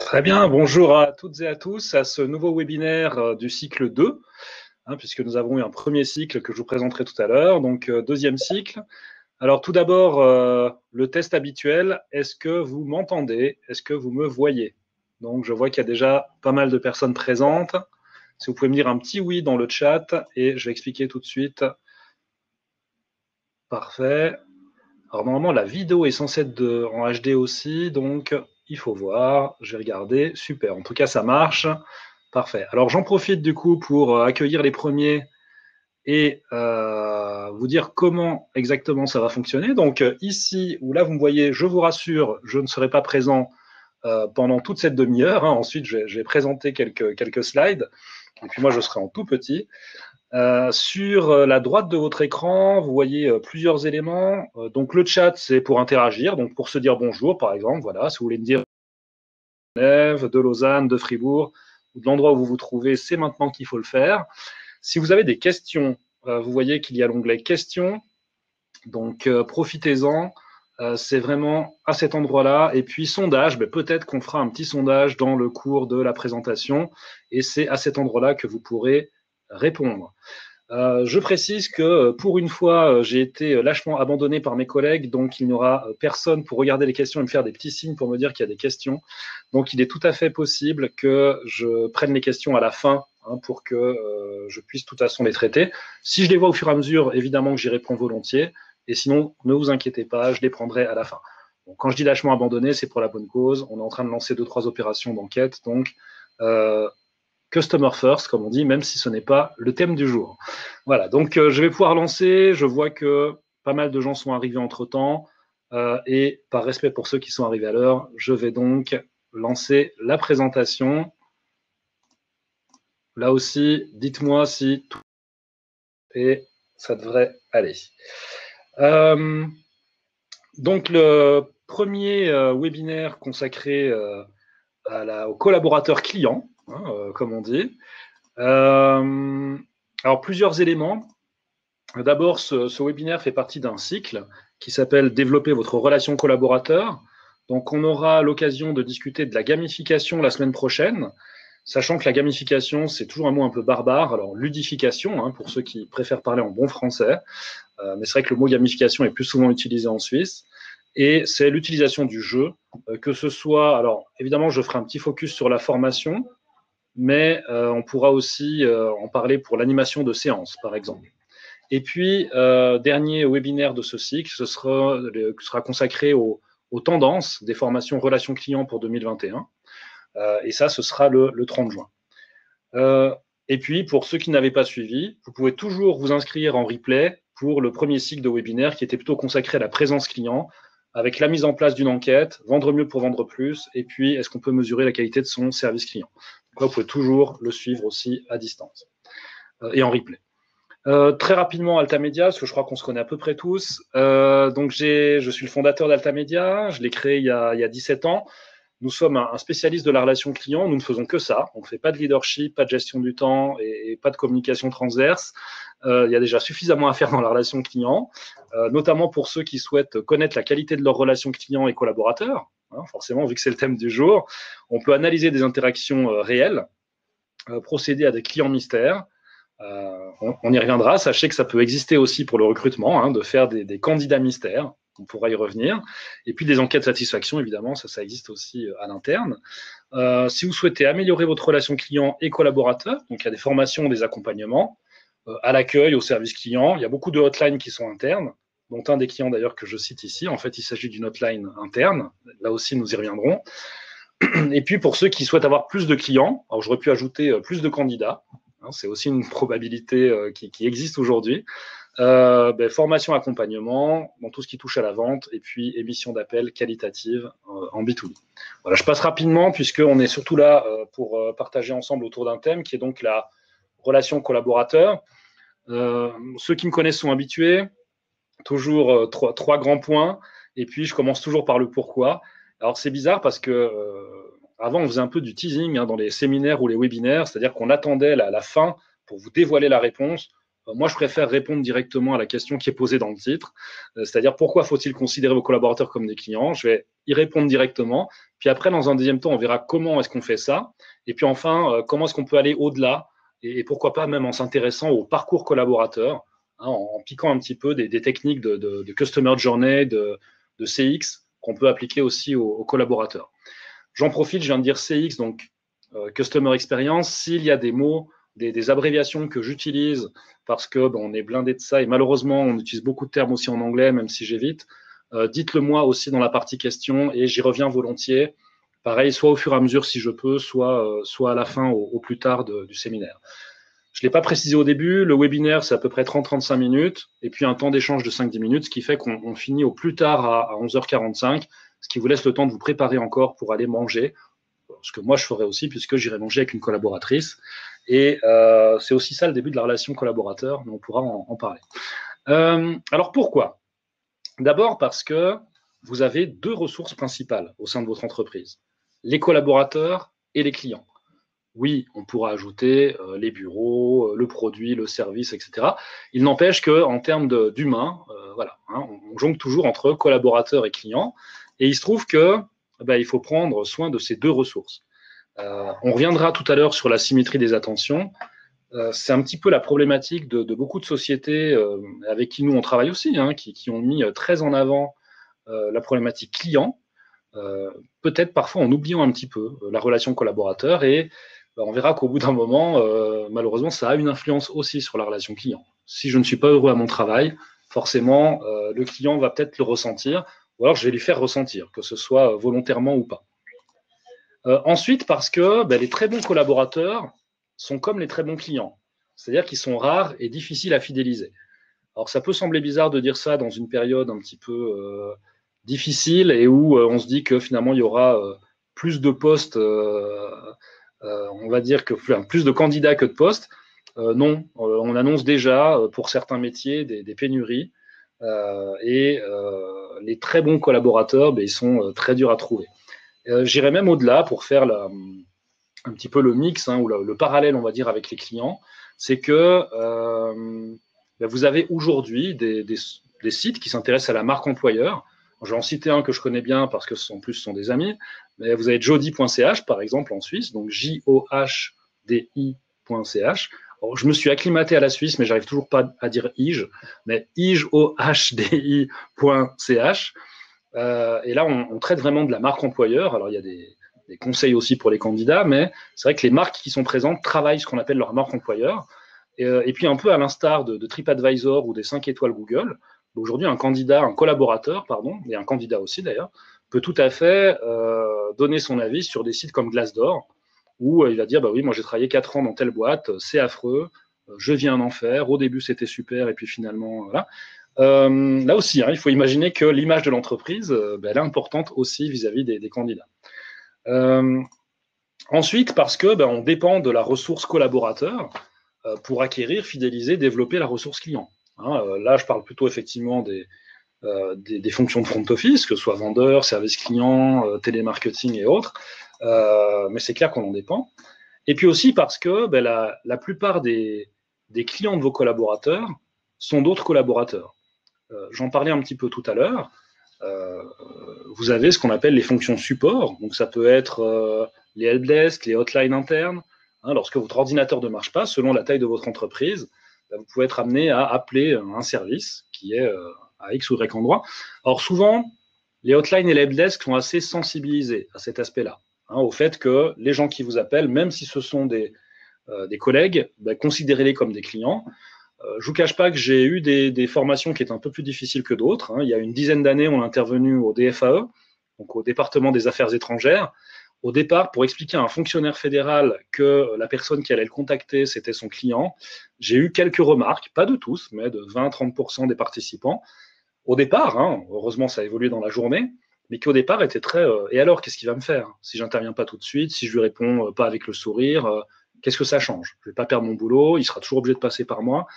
Très bien, bonjour à toutes et à tous à ce nouveau webinaire du cycle 2, puisque nous avons eu un premier cycle que je vous présenterai tout à l'heure, donc deuxième cycle. Alors tout d'abord, le test habituel, est-ce que vous m'entendez? Est-ce que vous me voyez? Donc je vois qu'il y a déjà pas mal de personnes présentes. Si vous pouvez me dire un petit oui dans le chat, et je vais expliquer tout de suite. Parfait. Alors normalement, la vidéo est censée être en HD aussi, donc il faut voir. Je vais regarder. Super, en tout cas ça marche. Parfait. Alors j'en profite du coup pour accueillir les premiers et vous dire comment exactement ça va fonctionner. Donc ici, où là vous me voyez, je vous rassure, je ne serai pas présent pendant toute cette demi-heure. Ensuite, je vais présenter quelques slides. Et puis moi, je serai en tout petit. Sur la droite de votre écran, vous voyez plusieurs éléments. Donc le chat, c'est pour interagir, donc pour se dire bonjour, par exemple. Voilà, si vous voulez me dire de Genève, de Lausanne, de Fribourg, ou de l'endroit où vous vous trouvez, c'est maintenant qu'il faut le faire. Si vous avez des questions, vous voyez qu'il y a l'onglet questions, donc profitez-en. C'est vraiment à cet endroit-là. Et puis sondage, peut-être qu'on fera un petit sondage dans le cours de la présentation, et c'est à cet endroit-là que vous pourrez répondre. Je précise que pour une fois, j'ai été lâchement abandonné par mes collègues, donc il n'y aura personne pour regarder les questions et me faire des petits signes pour me dire qu'il y a des questions. Donc il est tout à fait possible que je prenne les questions à la fin pour que je puisse de toute façon les traiter. Si je les vois au fur et à mesure, évidemment que j'y réponds volontiers, et sinon, ne vous inquiétez pas, je les prendrai à la fin. Donc, quand je dis lâchement abandonné, c'est pour la bonne cause. On est en train de lancer 2-3 opérations d'enquête, donc customer first, comme on dit, même si ce n'est pas le thème du jour. Voilà, donc je vais pouvoir lancer. Je vois que pas mal de gens sont arrivés entre-temps. Et par respect pour ceux qui sont arrivés à l'heure, je vais donc lancer la présentation. Là aussi, dites-moi si tout est, ça devrait aller. Donc le premier webinaire consacré aux collaborateurs clients, comme on dit. Alors, plusieurs éléments. D'abord, ce webinaire fait partie d'un cycle qui s'appelle « Développer votre relation collaborateur ». Donc, on aura l'occasion de discuter de la gamification la semaine prochaine, sachant que la gamification, c'est toujours un mot un peu barbare. Alors, ludification, pour ceux qui préfèrent parler en bon français. Mais c'est vrai que le mot gamification est plus souvent utilisé en Suisse. Et c'est l'utilisation du jeu, que ce soit… Alors, évidemment, je ferai un petit focus sur la formation, mais on pourra aussi en parler pour l'animation de séances, par exemple. Et puis, dernier webinaire de ce cycle, ce sera consacré aux tendances des formations relations clients pour 2021. Et ça, ce sera le 30 juin. Et puis, pour ceux qui n'avaient pas suivi, vous pouvez toujours vous inscrire en replay pour le premier cycle de webinaire qui était plutôt consacré à la présence client, avec la mise en place d'une enquête, vendre mieux pour vendre plus, et puis est-ce qu'on peut mesurer la qualité de son service client. Donc là, vous pouvez toujours le suivre aussi à distance et en replay. Très rapidement, Altamedia, parce que je crois qu'on se connaît à peu près tous. Donc, je suis le fondateur d'Altamedia, je l'ai créé il y a 17 ans. Nous sommes un spécialiste de la relation client, nous ne faisons que ça. On ne fait pas de leadership, pas de gestion du temps et pas de communication transverse. Il y a déjà suffisamment à faire dans la relation client, notamment pour ceux qui souhaitent connaître la qualité de leurs relations clients et collaborateurs. Forcément, vu que c'est le thème du jour, on peut analyser des interactions réelles, procéder à des clients mystères. On y reviendra. Sachez que ça peut exister aussi pour le recrutement, de faire des candidats mystères. On pourra y revenir. Et puis des enquêtes de satisfaction, évidemment, ça existe aussi à l'interne. Si vous souhaitez améliorer votre relation client et collaborateur, donc il y a des formations, des accompagnements, à l'accueil, au service client. Il y a beaucoup de hotlines qui sont internes, dont un des clients d'ailleurs que je cite ici. En fait, il s'agit d'une hotline interne. Là aussi, nous y reviendrons. Et puis pour ceux qui souhaitent avoir plus de clients, alors j'aurais pu ajouter plus de candidats. C'est aussi une probabilité qui existe aujourd'hui. Formation, accompagnement dans tout ce qui touche à la vente et puis émission d'appel qualitative en B2B. Voilà, je passe rapidement puisqu'on est surtout là pour partager ensemble autour d'un thème qui est donc la relation collaborateur. Ceux qui me connaissent sont habitués. Toujours trois grands points. Et puis, je commence toujours par le pourquoi. Alors, c'est bizarre parce que avant, on faisait un peu du teasing dans les séminaires ou les webinaires, c'est-à-dire qu'on attendait la fin pour vous dévoiler la réponse. Moi, je préfère répondre directement à la question qui est posée dans le titre, c'est-à-dire pourquoi faut-il considérer vos collaborateurs comme des clients? Je vais y répondre directement. Puis après, dans un deuxième temps, on verra comment est-ce qu'on fait ça. Et puis enfin, comment est-ce qu'on peut aller au-delà et pourquoi pas même en s'intéressant au parcours collaborateur, hein, en piquant un petit peu des techniques de Customer Journey, de CX qu'on peut appliquer aussi aux collaborateurs. J'en profite, je viens de dire CX, donc Customer Experience. S'il y a des mots, des abréviations que j'utilise parce que on est blindé de ça et malheureusement on utilise beaucoup de termes aussi en anglais, même si j'évite, dites-le moi aussi dans la partie questions et j'y reviens volontiers. Pareil, soit au fur et à mesure si je peux, soit à la fin, au plus tard du séminaire. Je ne l'ai pas précisé au début, le webinaire, c'est à peu près 30-35 minutes, et puis un temps d'échange de 5-10 minutes, ce qui fait qu'on finit au plus tard à 11h45, ce qui vous laisse le temps de vous préparer encore pour aller manger, ce que moi je ferai aussi, puisque j'irai manger avec une collaboratrice. Et c'est aussi ça le début de la relation collaborateur, mais on pourra en parler. Alors pourquoi? D'abord parce que vous avez deux ressources principales au sein de votre entreprise, les collaborateurs et les clients. Oui, on pourra ajouter les bureaux, le produit, le service, etc. Il n'empêche qu'en termes d'humain, voilà, hein, on jongle toujours entre collaborateurs et clients. Et il se trouve que il faut prendre soin de ces deux ressources. On reviendra tout à l'heure sur la symétrie des attentions. C'est un petit peu la problématique de beaucoup de sociétés avec qui nous on travaille aussi, hein, qui ont mis très en avant la problématique client, peut-être parfois en oubliant un petit peu la relation collaborateur et on verra qu'au bout d'un moment, malheureusement, ça a une influence aussi sur la relation client. Si je ne suis pas heureux à mon travail, forcément, le client va peut-être le ressentir, ou alors je vais lui faire ressentir, que ce soit volontairement ou pas. Ensuite, parce que les très bons collaborateurs sont comme les très bons clients, c'est-à-dire qu'ils sont rares et difficiles à fidéliser. Alors, ça peut sembler bizarre de dire ça dans une période un petit peu difficile et où on se dit que finalement, il y aura plus de postes, on va dire que plus de candidats que de postes. Non, on annonce déjà pour certains métiers des pénuries et les très bons collaborateurs, ils sont très durs à trouver. J'irai même au-delà pour faire un petit peu le mix, hein, ou le parallèle, on va dire, avec les clients. C'est que vous avez aujourd'hui des sites qui s'intéressent à la marque employeur. Je vais en citer un que je connais bien parce que en plus ce sont des amis. Mais vous avez jody.ch par exemple en Suisse, donc JOHDI.ch. Alors, je me suis acclimaté à la Suisse, mais j'arrive toujours pas à dire IJ, mais IJOHDI.ch. Et là, on traite vraiment de la marque employeur. Alors, il y a des conseils aussi pour les candidats, mais c'est vrai que les marques qui sont présentes travaillent ce qu'on appelle leur marque employeur. Et puis, un peu à l'instar de TripAdvisor ou des 5 étoiles Google, aujourd'hui, un collaborateur, et un candidat aussi d'ailleurs, peut tout à fait donner son avis sur des sites comme Glassdoor, où il va dire, oui, moi j'ai travaillé 4 ans dans telle boîte, c'est affreux, je viens d'en faire, au début c'était super, et puis finalement, voilà. Là aussi, hein, il faut imaginer que l'image de l'entreprise, elle est importante aussi vis-à-vis des candidats. Ensuite, parce que on dépend de la ressource collaborateur pour acquérir, fidéliser, développer la ressource client. Hein, là, je parle plutôt effectivement des fonctions de front office, que ce soit vendeur, service client, télémarketing et autres. Mais c'est clair qu'on en dépend. Et puis aussi parce que la plupart des clients de vos collaborateurs sont d'autres collaborateurs. J'en parlais un petit peu tout à l'heure. Vous avez ce qu'on appelle les fonctions support. Donc, ça peut être les helpdesk, les hotlines internes. Hein, lorsque votre ordinateur ne marche pas, selon la taille de votre entreprise, vous pouvez être amené à appeler un service qui est à X ou Y endroit. Alors, souvent, les hotlines et les helpdesk sont assez sensibilisés à cet aspect-là, hein, au fait que les gens qui vous appellent, même si ce sont des collègues, considérez-les comme des clients. Je ne vous cache pas que j'ai eu des formations qui étaient un peu plus difficiles que d'autres. Hein. Il y a une dizaine d'années, on est intervenu au DFAE, donc au département des affaires étrangères. Au départ, pour expliquer à un fonctionnaire fédéral que la personne qui allait le contacter, c'était son client, j'ai eu quelques remarques, pas de tous, mais de 20-30% des participants. Au départ, hein, heureusement ça a évolué dans la journée, mais qui au départ était très et alors, qu'est-ce qu'il va me faire si j'interviens pas tout de suite, si je lui réponds pas avec le sourire, qu'est-ce que ça change? Je ne vais pas perdre mon boulot, il sera toujours obligé de passer par moi.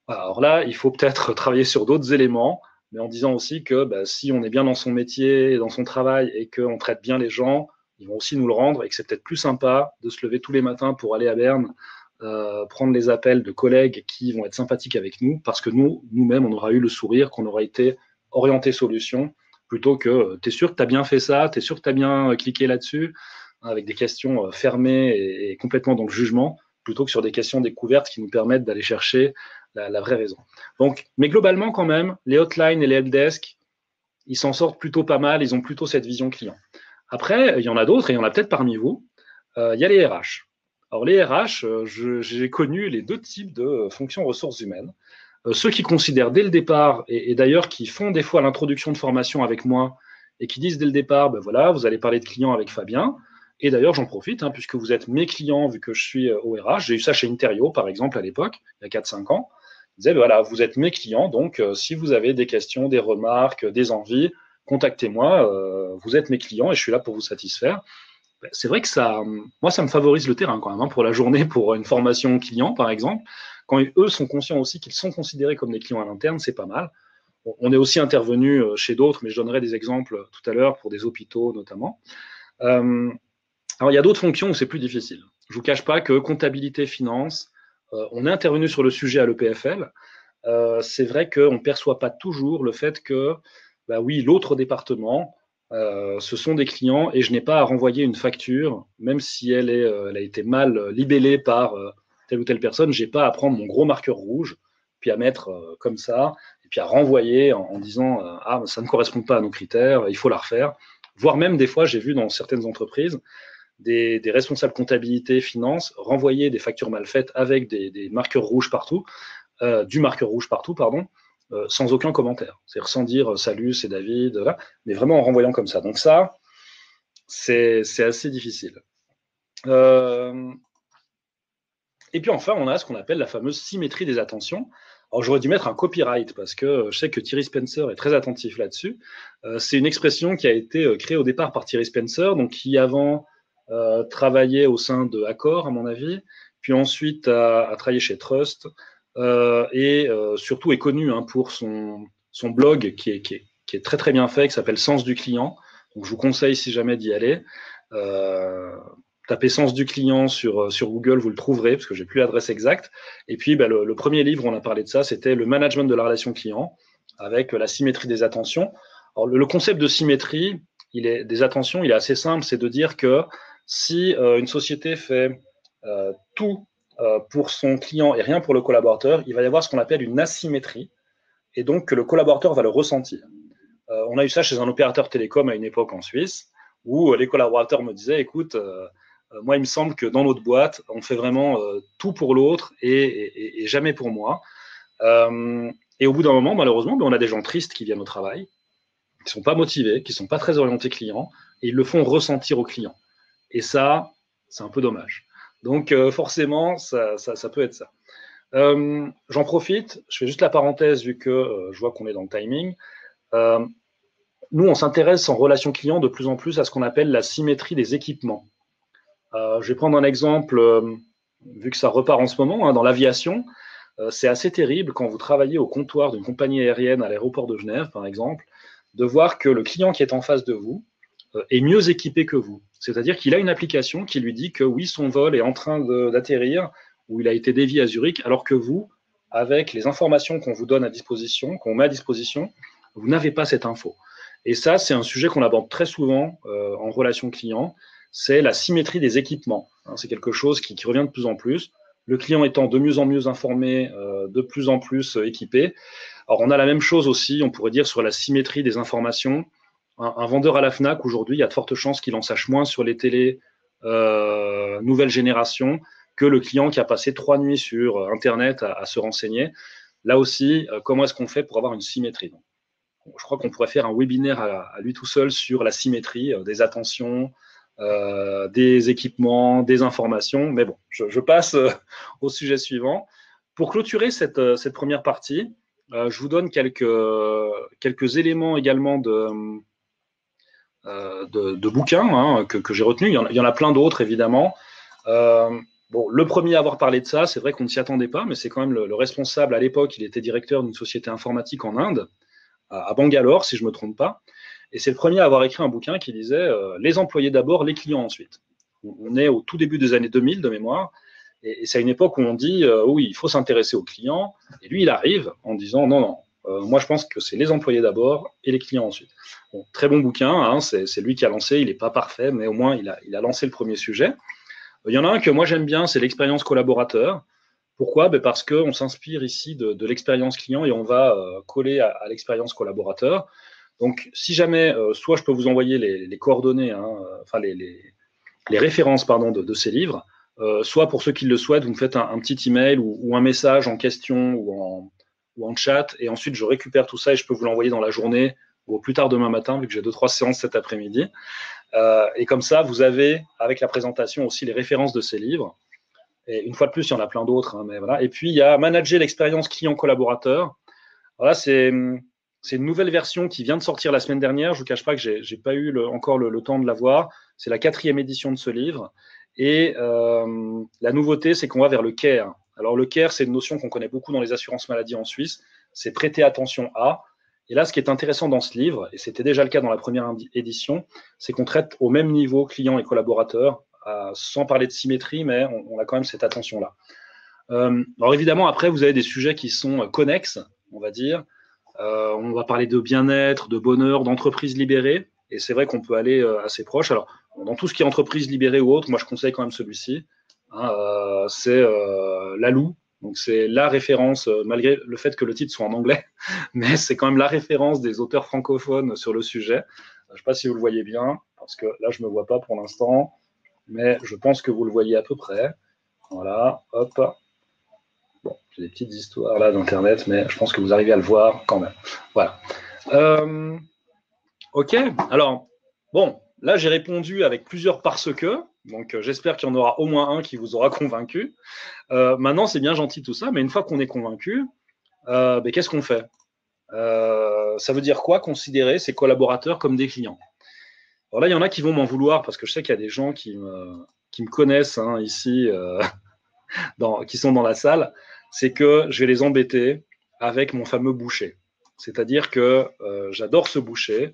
Alors là, il faut peut-être travailler sur d'autres éléments, mais en disant aussi que si on est bien dans son métier, dans son travail, et qu'on traite bien les gens, ils vont aussi nous le rendre, et que c'est peut-être plus sympa de se lever tous les matins pour aller à Berne prendre les appels de collègues qui vont être sympathiques avec nous, parce que nous-mêmes, on aura eu le sourire, qu'on aura été orienté solution, plutôt que tu es sûr que tu as bien fait ça, tu es sûr que tu as bien cliqué là-dessus, avec des questions fermées et complètement dans le jugement, plutôt que sur des questions découvertes qui nous permettent d'aller chercher la vraie raison. Donc, mais globalement, quand même, les hotlines et les helpdesk, ils s'en sortent plutôt pas mal, ils ont plutôt cette vision client. Après, il y en a d'autres, et il y en a peut-être parmi vous, il y a les RH. Alors les RH, j'ai connu les deux types de fonctions ressources humaines. Ceux qui considèrent dès le départ, et d'ailleurs qui font des fois l'introduction de formation avec moi, et qui disent dès le départ, ben voilà, vous allez parler de clients avec Fabien, et d'ailleurs j'en profite, puisque vous êtes mes clients, vu que je suis au RH, j'ai eu ça chez Interio, par exemple, à l'époque, il y a 4-5 ans, ils disaient, ben voilà, vous êtes mes clients, donc si vous avez des questions, des remarques, des envies, contactez-moi, vous êtes mes clients, et je suis là pour vous satisfaire. C'est vrai que moi, ça me favorise le terrain quand même, pour la journée, pour une formation client, par exemple. Quand eux sont conscients aussi qu'ils sont considérés comme des clients à l'interne, c'est pas mal. On est aussi intervenu chez d'autres, mais je donnerai des exemples tout à l'heure pour des hôpitaux notamment. Alors, il y a d'autres fonctions où c'est plus difficile. Je ne vous cache pas que comptabilité, finance, on est intervenu sur le sujet à l'EPFL. C'est vrai qu'on ne perçoit pas toujours le fait que, bah oui, l'autre département, ce sont des clients et je n'ai pas à renvoyer une facture, même si elle a été mal libellée par telle ou telle personne, je n'ai pas à prendre mon gros marqueur rouge, puis à mettre comme ça, et puis à renvoyer en disant ah, ça ne correspond pas à nos critères, il faut la refaire. Voire même des fois, j'ai vu dans certaines entreprises, des responsables comptabilité, finance, renvoyer des factures mal faites avec des marqueurs rouges partout, du marqueur rouge partout, pardon, sans aucun commentaire. C'est-à-dire sans dire salut, c'est David, là, mais vraiment en renvoyant comme ça. Donc ça, c'est assez difficile. Et puis enfin, on a ce qu'on appelle la fameuse symétrie des attentions. Alors j'aurais dû mettre un copyright parce que je sais que Thierry Spencer est très attentif là-dessus. C'est une expression qui a été créée au départ par Thierry Spencer, donc qui avant travaillait au sein de Accor, à mon avis, puis ensuite a travaillé chez Trust, et surtout est connu pour son blog qui est très très bien fait, qui s'appelle Sens du client. Donc je vous conseille si jamais d'y aller. Tapez Sens du client sur Google, vous le trouverez, parce que j'ai plus l'adresse exacte. Et puis le premier livre, on a parlé de ça, c'était le management de la relation client, avec la symétrie des attentions. Alors le concept de symétrie, des attentions, il est assez simple, c'est de dire que si une société fait tout pour son client et rien pour le collaborateur, il va y avoir ce qu'on appelle une asymétrie, et donc que le collaborateur va le ressentir. On a eu ça chez un opérateur télécom à une époque en Suisse, où les collaborateurs me disaient, écoute, moi, il me semble que dans notre boîte, on fait vraiment tout pour l'autre et jamais pour moi. Et au bout d'un moment, malheureusement, on a des gens tristes qui viennent au travail, qui ne sont pas motivés, qui ne sont pas très orientés clients, et ils le font ressentir aux clients. Et ça, c'est un peu dommage. Donc, forcément, ça peut être ça. J'en profite, je fais juste la parenthèse, vu que je vois qu'on est dans le timing. Nous, on s'intéresse en relation client de plus en plus à ce qu'on appelle la symétrie des équipements. Je vais prendre un exemple, vu que ça repart en ce moment, dans l'aviation. C'est assez terrible quand vous travaillez au comptoir d'une compagnie aérienne à l'aéroport de Genève, par exemple, de voir que le client qui est en face de vous est mieux équipé que vous. C'est-à-dire qu'il a une application qui lui dit que oui, son vol est en train d'atterrir ou il a été dévié à Zurich, alors que vous, avec les informations qu'on vous donne à disposition, qu'on met à disposition, vous n'avez pas cette info. Et ça, c'est un sujet qu'on aborde très souvent en relation client, c'est la symétrie des équipements. C'est quelque chose qui revient de plus en plus. Le client étant de mieux en mieux informé, de plus en plus équipé. Alors, on a la même chose aussi, on pourrait dire, sur la symétrie des informations. Un vendeur à la FNAC, aujourd'hui, il y a de fortes chances qu'il en sache moins sur les télés nouvelle génération que le client qui a passé 3 nuits sur Internet à se renseigner. Là aussi, comment est-ce qu'on fait pour avoir une symétrie? Je crois qu'on pourrait faire un webinaire à lui tout seul sur la symétrie des attentions, des équipements, des informations. Mais bon, je passe au sujet suivant. Pour clôturer cette première partie, je vous donne quelques éléments également de bouquins que j'ai retenus. Il y en a plein d'autres, évidemment. Bon, le premier à avoir parlé de ça, c'est vrai qu'on ne s'y attendait pas, mais c'est quand même le responsable à l'époque. Il était directeur d'une société informatique en Inde, à Bangalore, si je ne me trompe pas. Et c'est le premier à avoir écrit un bouquin qui disait les employés d'abord, les clients ensuite. On est au tout début des années 2000 de mémoire. Et c'est à une époque où on dit oui, il faut s'intéresser aux clients. Et lui, il arrive en disant non, non, moi je pense que c'est les employés d'abord et les clients ensuite. Bon, très bon bouquin, hein, c'est lui qui a lancé, il n'est pas parfait, mais au moins il a lancé le premier sujet. Il y en a un que moi j'aime bien, c'est l'expérience collaborateur. Pourquoi? Parce qu'on s'inspire ici de l'expérience client et on va coller à l'expérience collaborateur. Donc, si jamais, soit je peux vous envoyer les coordonnées, hein, enfin les références pardon, de ces livres, soit pour ceux qui le souhaitent, vous me faites un petit email ou un message en question ou en chat, et ensuite je récupère tout ça et je peux vous l'envoyer dans la journée ou au plus tard demain matin, vu que j'ai 2-3 séances cet après-midi. Et comme ça, vous avez, avec la présentation, aussi les références de ces livres. Et une fois de plus, il y en a plein d'autres. Hein, mais voilà. Et puis, il y a Manager l'expérience client-collaborateur. Voilà, c'est une nouvelle version qui vient de sortir la semaine dernière. Je ne vous cache pas que je n'ai pas eu encore le temps de la voir. C'est la 4e édition de ce livre. Et la nouveauté, c'est qu'on va vers le CARE. Alors, le CARE, c'est une notion qu'on connaît beaucoup dans les assurances maladie en Suisse. C'est prêter attention à. Et là, ce qui est intéressant dans ce livre, et c'était déjà le cas dans la première édition, c'est qu'on traite au même niveau clients et collaborateurs, sans parler de symétrie, mais on a quand même cette attention-là. Alors évidemment, après, vous avez des sujets qui sont connexes, on va dire. On va parler de bien-être, de bonheur, d'entreprise libérée, et c'est vrai qu'on peut aller assez proche. Alors, dans tout ce qui est entreprise libérée ou autre, moi, je conseille quand même celui-ci. Hein, c'est Lalou. Donc, c'est la référence, malgré le fait que le titre soit en anglais, mais c'est quand même la référence des auteurs francophones sur le sujet. Je ne sais pas si vous le voyez bien, parce que là, je ne me vois pas pour l'instant, mais je pense que vous le voyez à peu près. Voilà, hop. Bon, j'ai des petites histoires là d'Internet, mais je pense que vous arrivez à le voir quand même. Voilà. Ok, alors, bon, là, j'ai répondu avec plusieurs parce que, donc j'espère qu'il y en aura au moins un qui vous aura convaincu. Maintenant, c'est bien gentil tout ça, mais une fois qu'on est convaincu, qu'est-ce qu'on fait? Ça veut dire quoi considérer ces collaborateurs comme des clients? Alors là, il y en a qui vont m'en vouloir parce que je sais qu'il y a des gens qui me connaissent hein, ici, qui sont dans la salle. C'est que je vais les embêter avec mon fameux boucher. C'est-à-dire que j'adore ce boucher.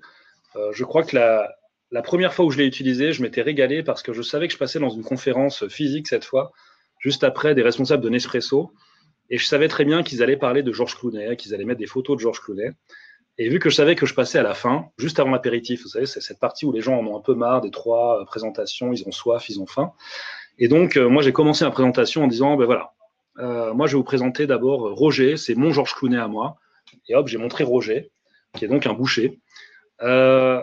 Je crois que la première fois où je l'ai utilisé, je m'étais régalé parce que je savais que je passais dans une conférence physique cette fois, juste après des responsables de Nespresso. Et je savais très bien qu'ils allaient parler de Georges Clooney, qu'ils allaient mettre des photos de Georges Clooney. Et vu que je savais que je passais à la fin, juste avant l'apéritif, vous savez, c'est cette partie où les gens en ont un peu marre des 3 présentations, ils ont soif, ils ont faim. Et donc, moi, j'ai commencé ma présentation en disant, voilà, moi, je vais vous présenter d'abord Roger, c'est mon Georges Clooney à moi. Et hop, j'ai montré Roger, qui est donc un boucher,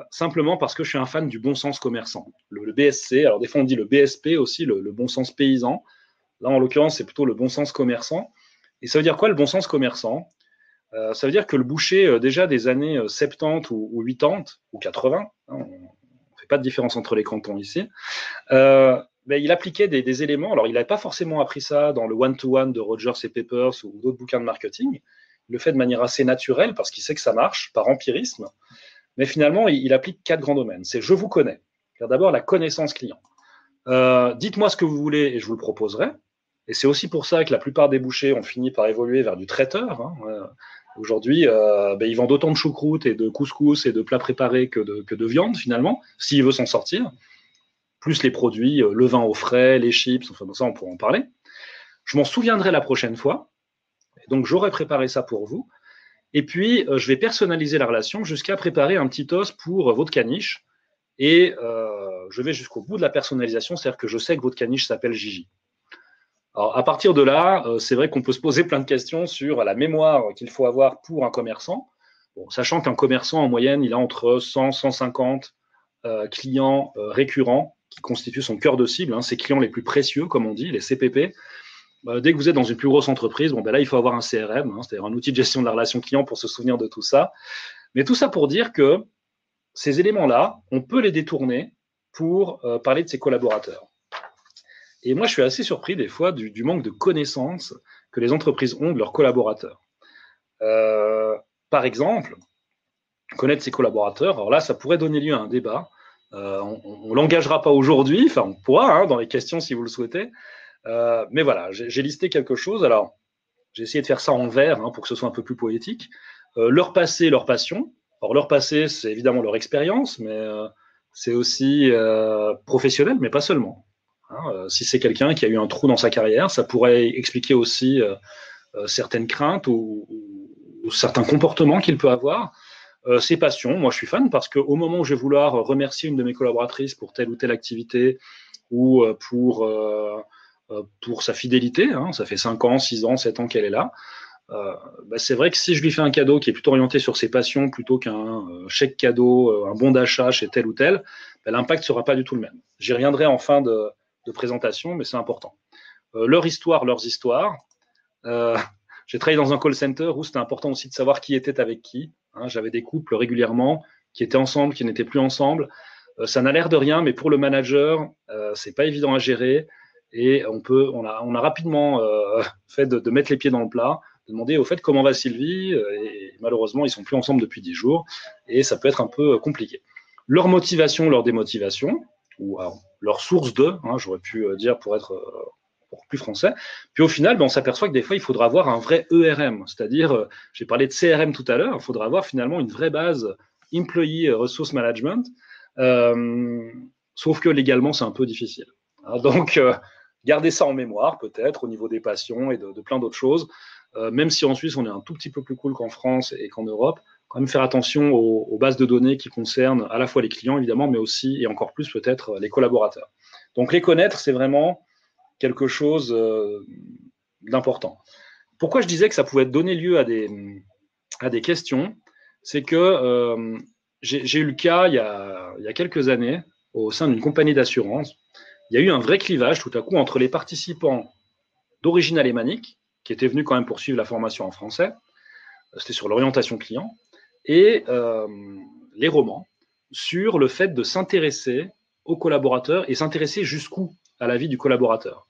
simplement parce que je suis un fan du bon sens commerçant. Le BSC, alors des fois on dit le BSP aussi, le bon sens paysan. Là, en l'occurrence, c'est plutôt le bon sens commerçant. Et ça veut dire quoi, le bon sens commerçant? Ça veut dire que le boucher, déjà des années 70 ou 80 ou 80, hein, on ne fait pas de différence entre les cantons ici, il appliquait des éléments. Alors, il n'avait pas forcément appris ça dans le one-to-one de Rogers et Peppers ou d'autres bouquins de marketing. Il le fait de manière assez naturelle parce qu'il sait que ça marche, par empirisme. Mais finalement, il applique 4 grands domaines. C'est je vous connais. D'abord, la connaissance client. Dites-moi ce que vous voulez et je vous le proposerai. Et c'est aussi pour ça que la plupart des bouchers ont fini par évoluer vers du traiteur. Hein. Aujourd'hui, ils vendent autant de choucroute et de couscous et de plats préparés que de viande, finalement, s'il veut s'en sortir. Plus les produits, le vin au frais, les chips, enfin, ça, on pourra en parler. Je m'en souviendrai la prochaine fois. Et donc, j'aurai préparé ça pour vous. Et puis, je vais personnaliser la relation jusqu'à préparer un petit os pour votre caniche. Et je vais jusqu'au bout de la personnalisation, c'est-à-dire que je sais que votre caniche s'appelle Gigi. Alors, à partir de là, c'est vrai qu'on peut se poser plein de questions sur la mémoire qu'il faut avoir pour un commerçant. Bon, sachant qu'un commerçant, en moyenne, il a entre 100 et 150 clients récurrents qui constituent son cœur de cible, hein, ses clients les plus précieux, comme on dit, les CPP. Dès que vous êtes dans une plus grosse entreprise, là, il faut avoir un CRM, hein, c'est-à-dire un outil de gestion de la relation client pour se souvenir de tout ça. Mais tout ça pour dire que ces éléments-là, on peut les détourner pour parler de ses collaborateurs. Et moi, je suis assez surpris des fois du manque de connaissances que les entreprises ont de leurs collaborateurs. Par exemple, connaître ses collaborateurs, alors là, ça pourrait donner lieu à un débat. On ne l'engagera pas aujourd'hui, enfin, on pourra hein, dans les questions si vous le souhaitez. Mais voilà, j'ai listé quelque chose. Alors, j'ai essayé de faire ça en vers hein, pour que ce soit un peu plus poétique. Leur passé, leur passion. Alors, leur passé, c'est évidemment leur expérience, mais c'est aussi professionnel, mais pas seulement. Si c'est quelqu'un qui a eu un trou dans sa carrière, ça pourrait expliquer aussi certaines craintes ou certains comportements qu'il peut avoir. Ses passions, moi je suis fan parce qu'au moment où je vais vouloir remercier une de mes collaboratrices pour telle ou telle activité ou pour sa fidélité, ça fait 5 ans, 6 ans, 7 ans qu'elle est là, c'est vrai que si je lui fais un cadeau qui est plutôt orienté sur ses passions plutôt qu'un chèque cadeau, un bon d'achat chez tel ou tel, l'impact ne sera pas du tout le même. J'y reviendrai en fin de présentation, mais c'est important. Leur histoire, leurs histoires. J'ai travaillé dans un call center où c'était important aussi de savoir qui était avec qui. J'avais des couples régulièrement qui étaient ensemble, qui n'étaient plus ensemble. Ça n'a l'air de rien, mais pour le manager, c'est pas évident à gérer. Et on a rapidement fait de mettre les pieds dans le plat, de demander au fait comment va Sylvie. Et malheureusement, ils sont plus ensemble depuis 10 jours. Et ça peut être un peu compliqué. Leur motivation, leur démotivation, ou alors, leur source de, j'aurais pu dire pour être plus français. Puis au final, on s'aperçoit que des fois, il faudra avoir un vrai ERM, c'est-à-dire, j'ai parlé de CRM tout à l'heure, il faudra avoir finalement une vraie base Employee Resource Management, sauf que légalement, c'est un peu difficile. Donc, gardez ça en mémoire, peut-être, au niveau des passions et de plein d'autres choses. Même si en Suisse, on est un tout petit peu plus cool qu'en France et qu'en Europe, quand même faire attention aux bases de données qui concernent à la fois les clients, évidemment, mais aussi, et encore plus peut-être, les collaborateurs. Donc, les connaître, c'est vraiment quelque chose d'important. Pourquoi je disais que ça pouvait donner lieu à des questions, c'est que j'ai eu le cas il y a quelques années au sein d'une compagnie d'assurance. Il y a eu un vrai clivage tout à coup entre les participants d'origine alémanique, qui étaient venus quand même poursuivre la formation en français, c'était sur l'orientation client, et les romans, sur le fait de s'intéresser aux collaborateurs et s'intéresser jusqu'où à la vie du collaborateur.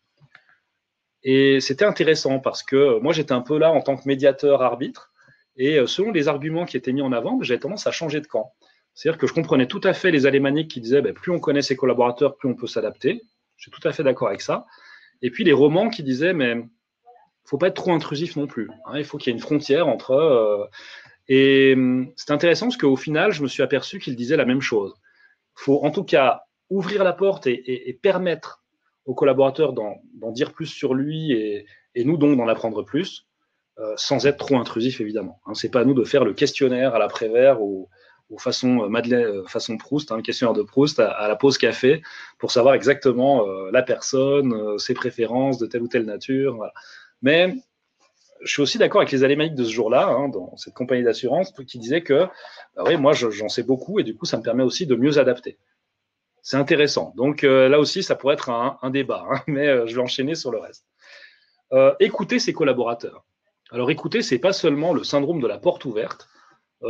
Et c'était intéressant parce que moi, j'étais un peu là en tant que médiateur arbitre. Et selon les arguments qui étaient mis en avant, j'avais tendance à changer de camp. C'est-à-dire que je comprenais tout à fait les alémaniques qui disaient plus on connaît ses collaborateurs, plus on peut s'adapter. Je suis tout à fait d'accord avec ça. Et puis les romans qui disaient mais il ne faut pas être trop intrusif non plus. Il faut qu'il y ait une frontière entre. Et c'est intéressant parce qu'au final, je me suis aperçu qu'ils disaient la même chose. Il faut en tout cas ouvrir la porte et permettre aux collaborateurs d'en dire plus sur lui et nous donc d'en apprendre plus, sans être trop intrusif évidemment. C'est pas à nous de faire le questionnaire à l'après-vert ou façon Madeleine, façon Proust, le questionnaire de Proust à la pause café pour savoir exactement la personne, ses préférences de telle ou telle nature. Voilà. Mais je suis aussi d'accord avec les alémaniques de ce jour-là, dans cette compagnie d'assurance, qui disaient que oui, moi j'en sais beaucoup et du coup ça me permet aussi de mieux adapter. C'est intéressant. Donc là aussi, ça pourrait être un débat, mais je vais enchaîner sur le reste. Écouter ses collaborateurs. Alors écouter, c'est pas seulement le syndrome de la porte ouverte.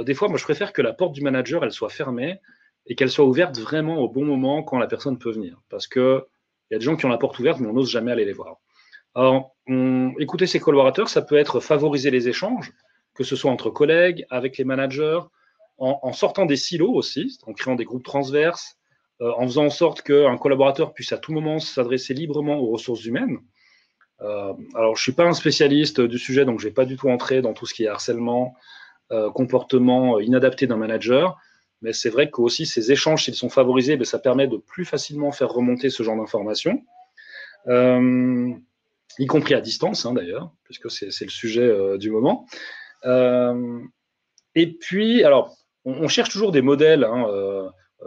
Des fois, moi, je préfère que la porte du manager, elle soit fermée et qu'elle soit ouverte vraiment au bon moment quand la personne peut venir. Parce que il y a des gens qui ont la porte ouverte, mais on n'ose jamais aller les voir. Alors, écouter ses collaborateurs, ça peut être favoriser les échanges, que ce soit entre collègues, avec les managers, en sortant des silos aussi, en créant des groupes transverses, en faisant en sorte qu'un collaborateur puisse à tout moment s'adresser librement aux ressources humaines. Alors, je ne suis pas un spécialiste du sujet, donc je ne vais pas du tout entrer dans tout ce qui est harcèlement, comportement inadapté d'un manager, mais c'est vrai qu'aussi ces échanges, s'ils sont favorisés, ça permet de plus facilement faire remonter ce genre d'informations, y compris à distance d'ailleurs, puisque c'est le sujet du moment. Et puis, alors, on cherche toujours des modèles.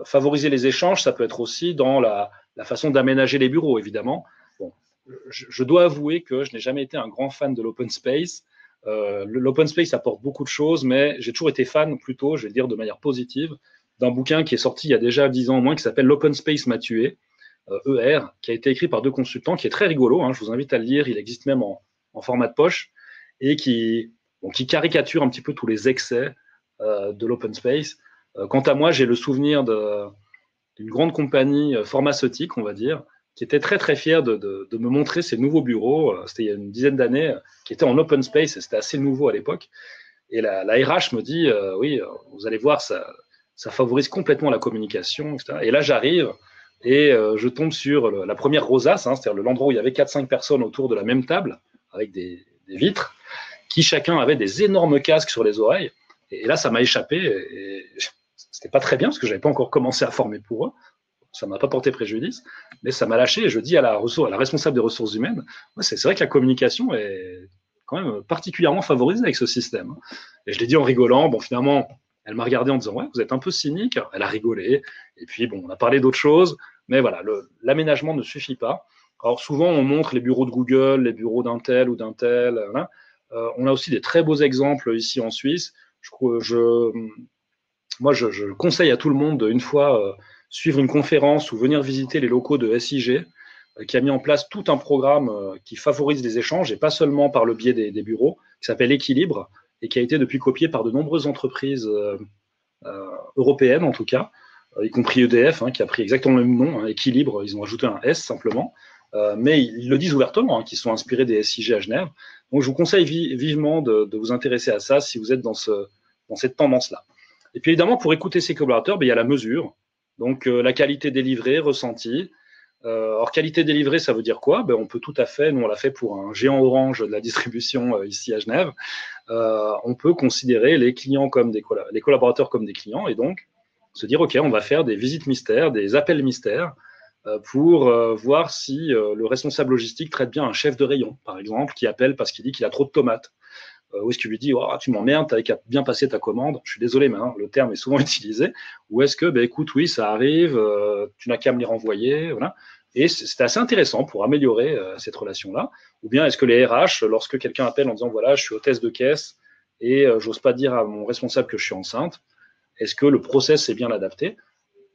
Favoriser les échanges, ça peut être aussi dans la façon d'aménager les bureaux, évidemment. Bon, je dois avouer que je n'ai jamais été un grand fan de l'open space. L'open space apporte beaucoup de choses, mais j'ai toujours été fan, plutôt, je vais le dire de manière positive, d'un bouquin qui est sorti il y a déjà 10 ans au moins, qui s'appelle L'Open Space m'a tué, ER, qui a été écrit par 2 consultants, qui est très rigolo. Je vous invite à le lire. Il existe même en format de poche et qui caricature un petit peu tous les excès de l'open space. Quant à moi, j'ai le souvenir d'une grande compagnie pharmaceutique, on va dire, qui était très très fière de me montrer ses nouveaux bureaux. C'était il y a une dizaine d'années, qui étaient en open space et c'était assez nouveau à l'époque. Et la RH me dit, oui, vous allez voir, ça favorise complètement la communication, etc. Et là, j'arrive et je tombe sur la première rosace, c'est-à-dire l'endroit où il y avait 4-5 personnes autour de la même table, avec des vitres, qui chacun avait des énormes casques sur les oreilles. Et là, ça m'a échappé. Et c'était pas très bien parce que j'avais pas encore commencé à former pour eux. ça ne m'a pas porté préjudice, mais ça m'a lâché. Et je dis à la responsable des ressources humaines, ouais, c'est vrai que la communication est quand même particulièrement favorisée avec ce système. Et je l'ai dit en rigolant. Bon, finalement, elle m'a regardé en disant, ouais, vous êtes un peu cynique. Elle a rigolé. Et puis, bon, on a parlé d'autres choses. Mais voilà, l'aménagement ne suffit pas. Alors, souvent, on montre les bureaux de Google, les bureaux d'un tel ou d'un tel. Voilà. On a aussi des très beaux exemples ici en Suisse. Moi, je conseille à tout le monde de, une fois, suivre une conférence ou venir visiter les locaux de SIG, qui a mis en place tout un programme qui favorise les échanges, et pas seulement par le biais des bureaux, qui s'appelle Équilibre, et qui a été depuis copié par de nombreuses entreprises européennes, en tout cas, y compris EDF, qui a pris exactement le même nom, Équilibre, ils ont ajouté un S simplement, mais ils le disent ouvertement, qu'ils sont inspirés des SIG à Genève. Donc, je vous conseille vivement de vous intéresser à ça si vous êtes dans cette tendance-là. Et puis évidemment, pour écouter ses collaborateurs, il y a la mesure, donc la qualité délivrée, ressentie. Alors, qualité délivrée, ça veut dire quoi? On peut tout à fait, nous on l'a fait pour un géant Orange de la distribution ici à Genève, on peut considérer les clients comme les collaborateurs comme des clients, et donc se dire, OK, on va faire des visites mystères, des appels mystères, pour voir si le responsable logistique traite bien un chef de rayon, par exemple, qui appelle parce qu'il dit qu'il a trop de tomates. Ou est-ce qu'il lui dit, oh, tu m'emmerdes, t'avais qu'à bien passer ta commande? Je suis désolé, mais le terme est souvent utilisé. Ou est-ce que, écoute, oui, ça arrive, tu n'as qu'à me les renvoyer, voilà. Et c'est assez intéressant pour améliorer cette relation-là. Ou bien est-ce que les RH, lorsque quelqu'un appelle en disant, voilà, je suis hôtesse de caisse et j'ose pas dire à mon responsable que je suis enceinte, est-ce que le process est bien adapté?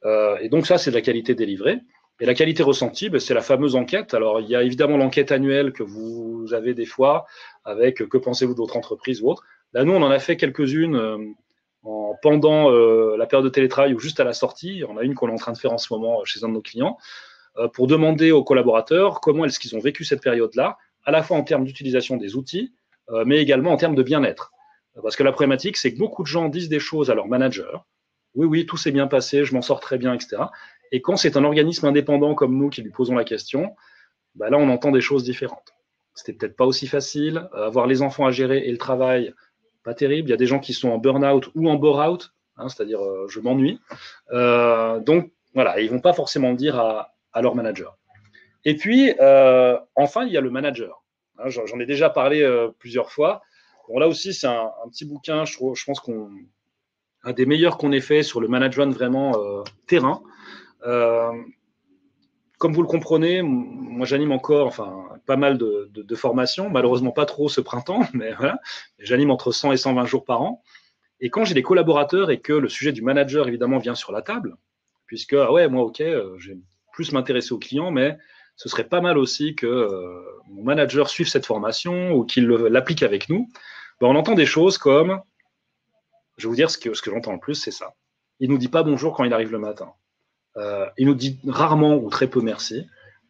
Et donc ça, c'est de la qualité délivrée. Et la qualité ressentie, c'est la fameuse enquête. Alors, il y a évidemment l'enquête annuelle que vous avez des fois avec que pensez-vous d'autres entreprises ou autres. Là, nous, on en a fait quelques-unes pendant la période de télétravail ou juste à la sortie. On a une qu'on est en train de faire en ce moment chez un de nos clients pour demander aux collaborateurs comment est-ce qu'ils ont vécu cette période-là, à la fois en termes d'utilisation des outils, mais également en termes de bien-être. Parce que la problématique, c'est que beaucoup de gens disent des choses à leur manager. Oui, oui, tout s'est bien passé, je m'en sors très bien, etc. Et quand c'est un organisme indépendant comme nous qui lui posons la question, là, on entend des choses différentes. C'était peut-être pas aussi facile. Avoir les enfants à gérer et le travail, pas terrible. Il y a des gens qui sont en burn-out ou en bore-out, c'est-à-dire je m'ennuie. Donc, voilà, ils vont pas forcément le dire à leur manager. Et puis, enfin, il y a le manager. J'en ai déjà parlé plusieurs fois. Bon, là aussi, c'est un petit bouquin, je pense un des meilleurs qu'on ait fait sur le management vraiment terrain. Comme vous le comprenez, moi j'anime encore pas mal de formations, malheureusement pas trop ce printemps, mais voilà, j'anime entre 100 et 120 jours par an. Et quand j'ai des collaborateurs et que le sujet du manager évidemment vient sur la table, puisque ouais, moi ok, je vais plus m'intéresser aux clients, mais ce serait pas mal aussi que mon manager suive cette formation ou qu'il l'applique avec nous. On entend des choses comme, je vais vous dire ce que j'entends le plus, c'est ça. Il nous dit pas bonjour quand il arrive le matin. Il nous dit rarement ou très peu merci.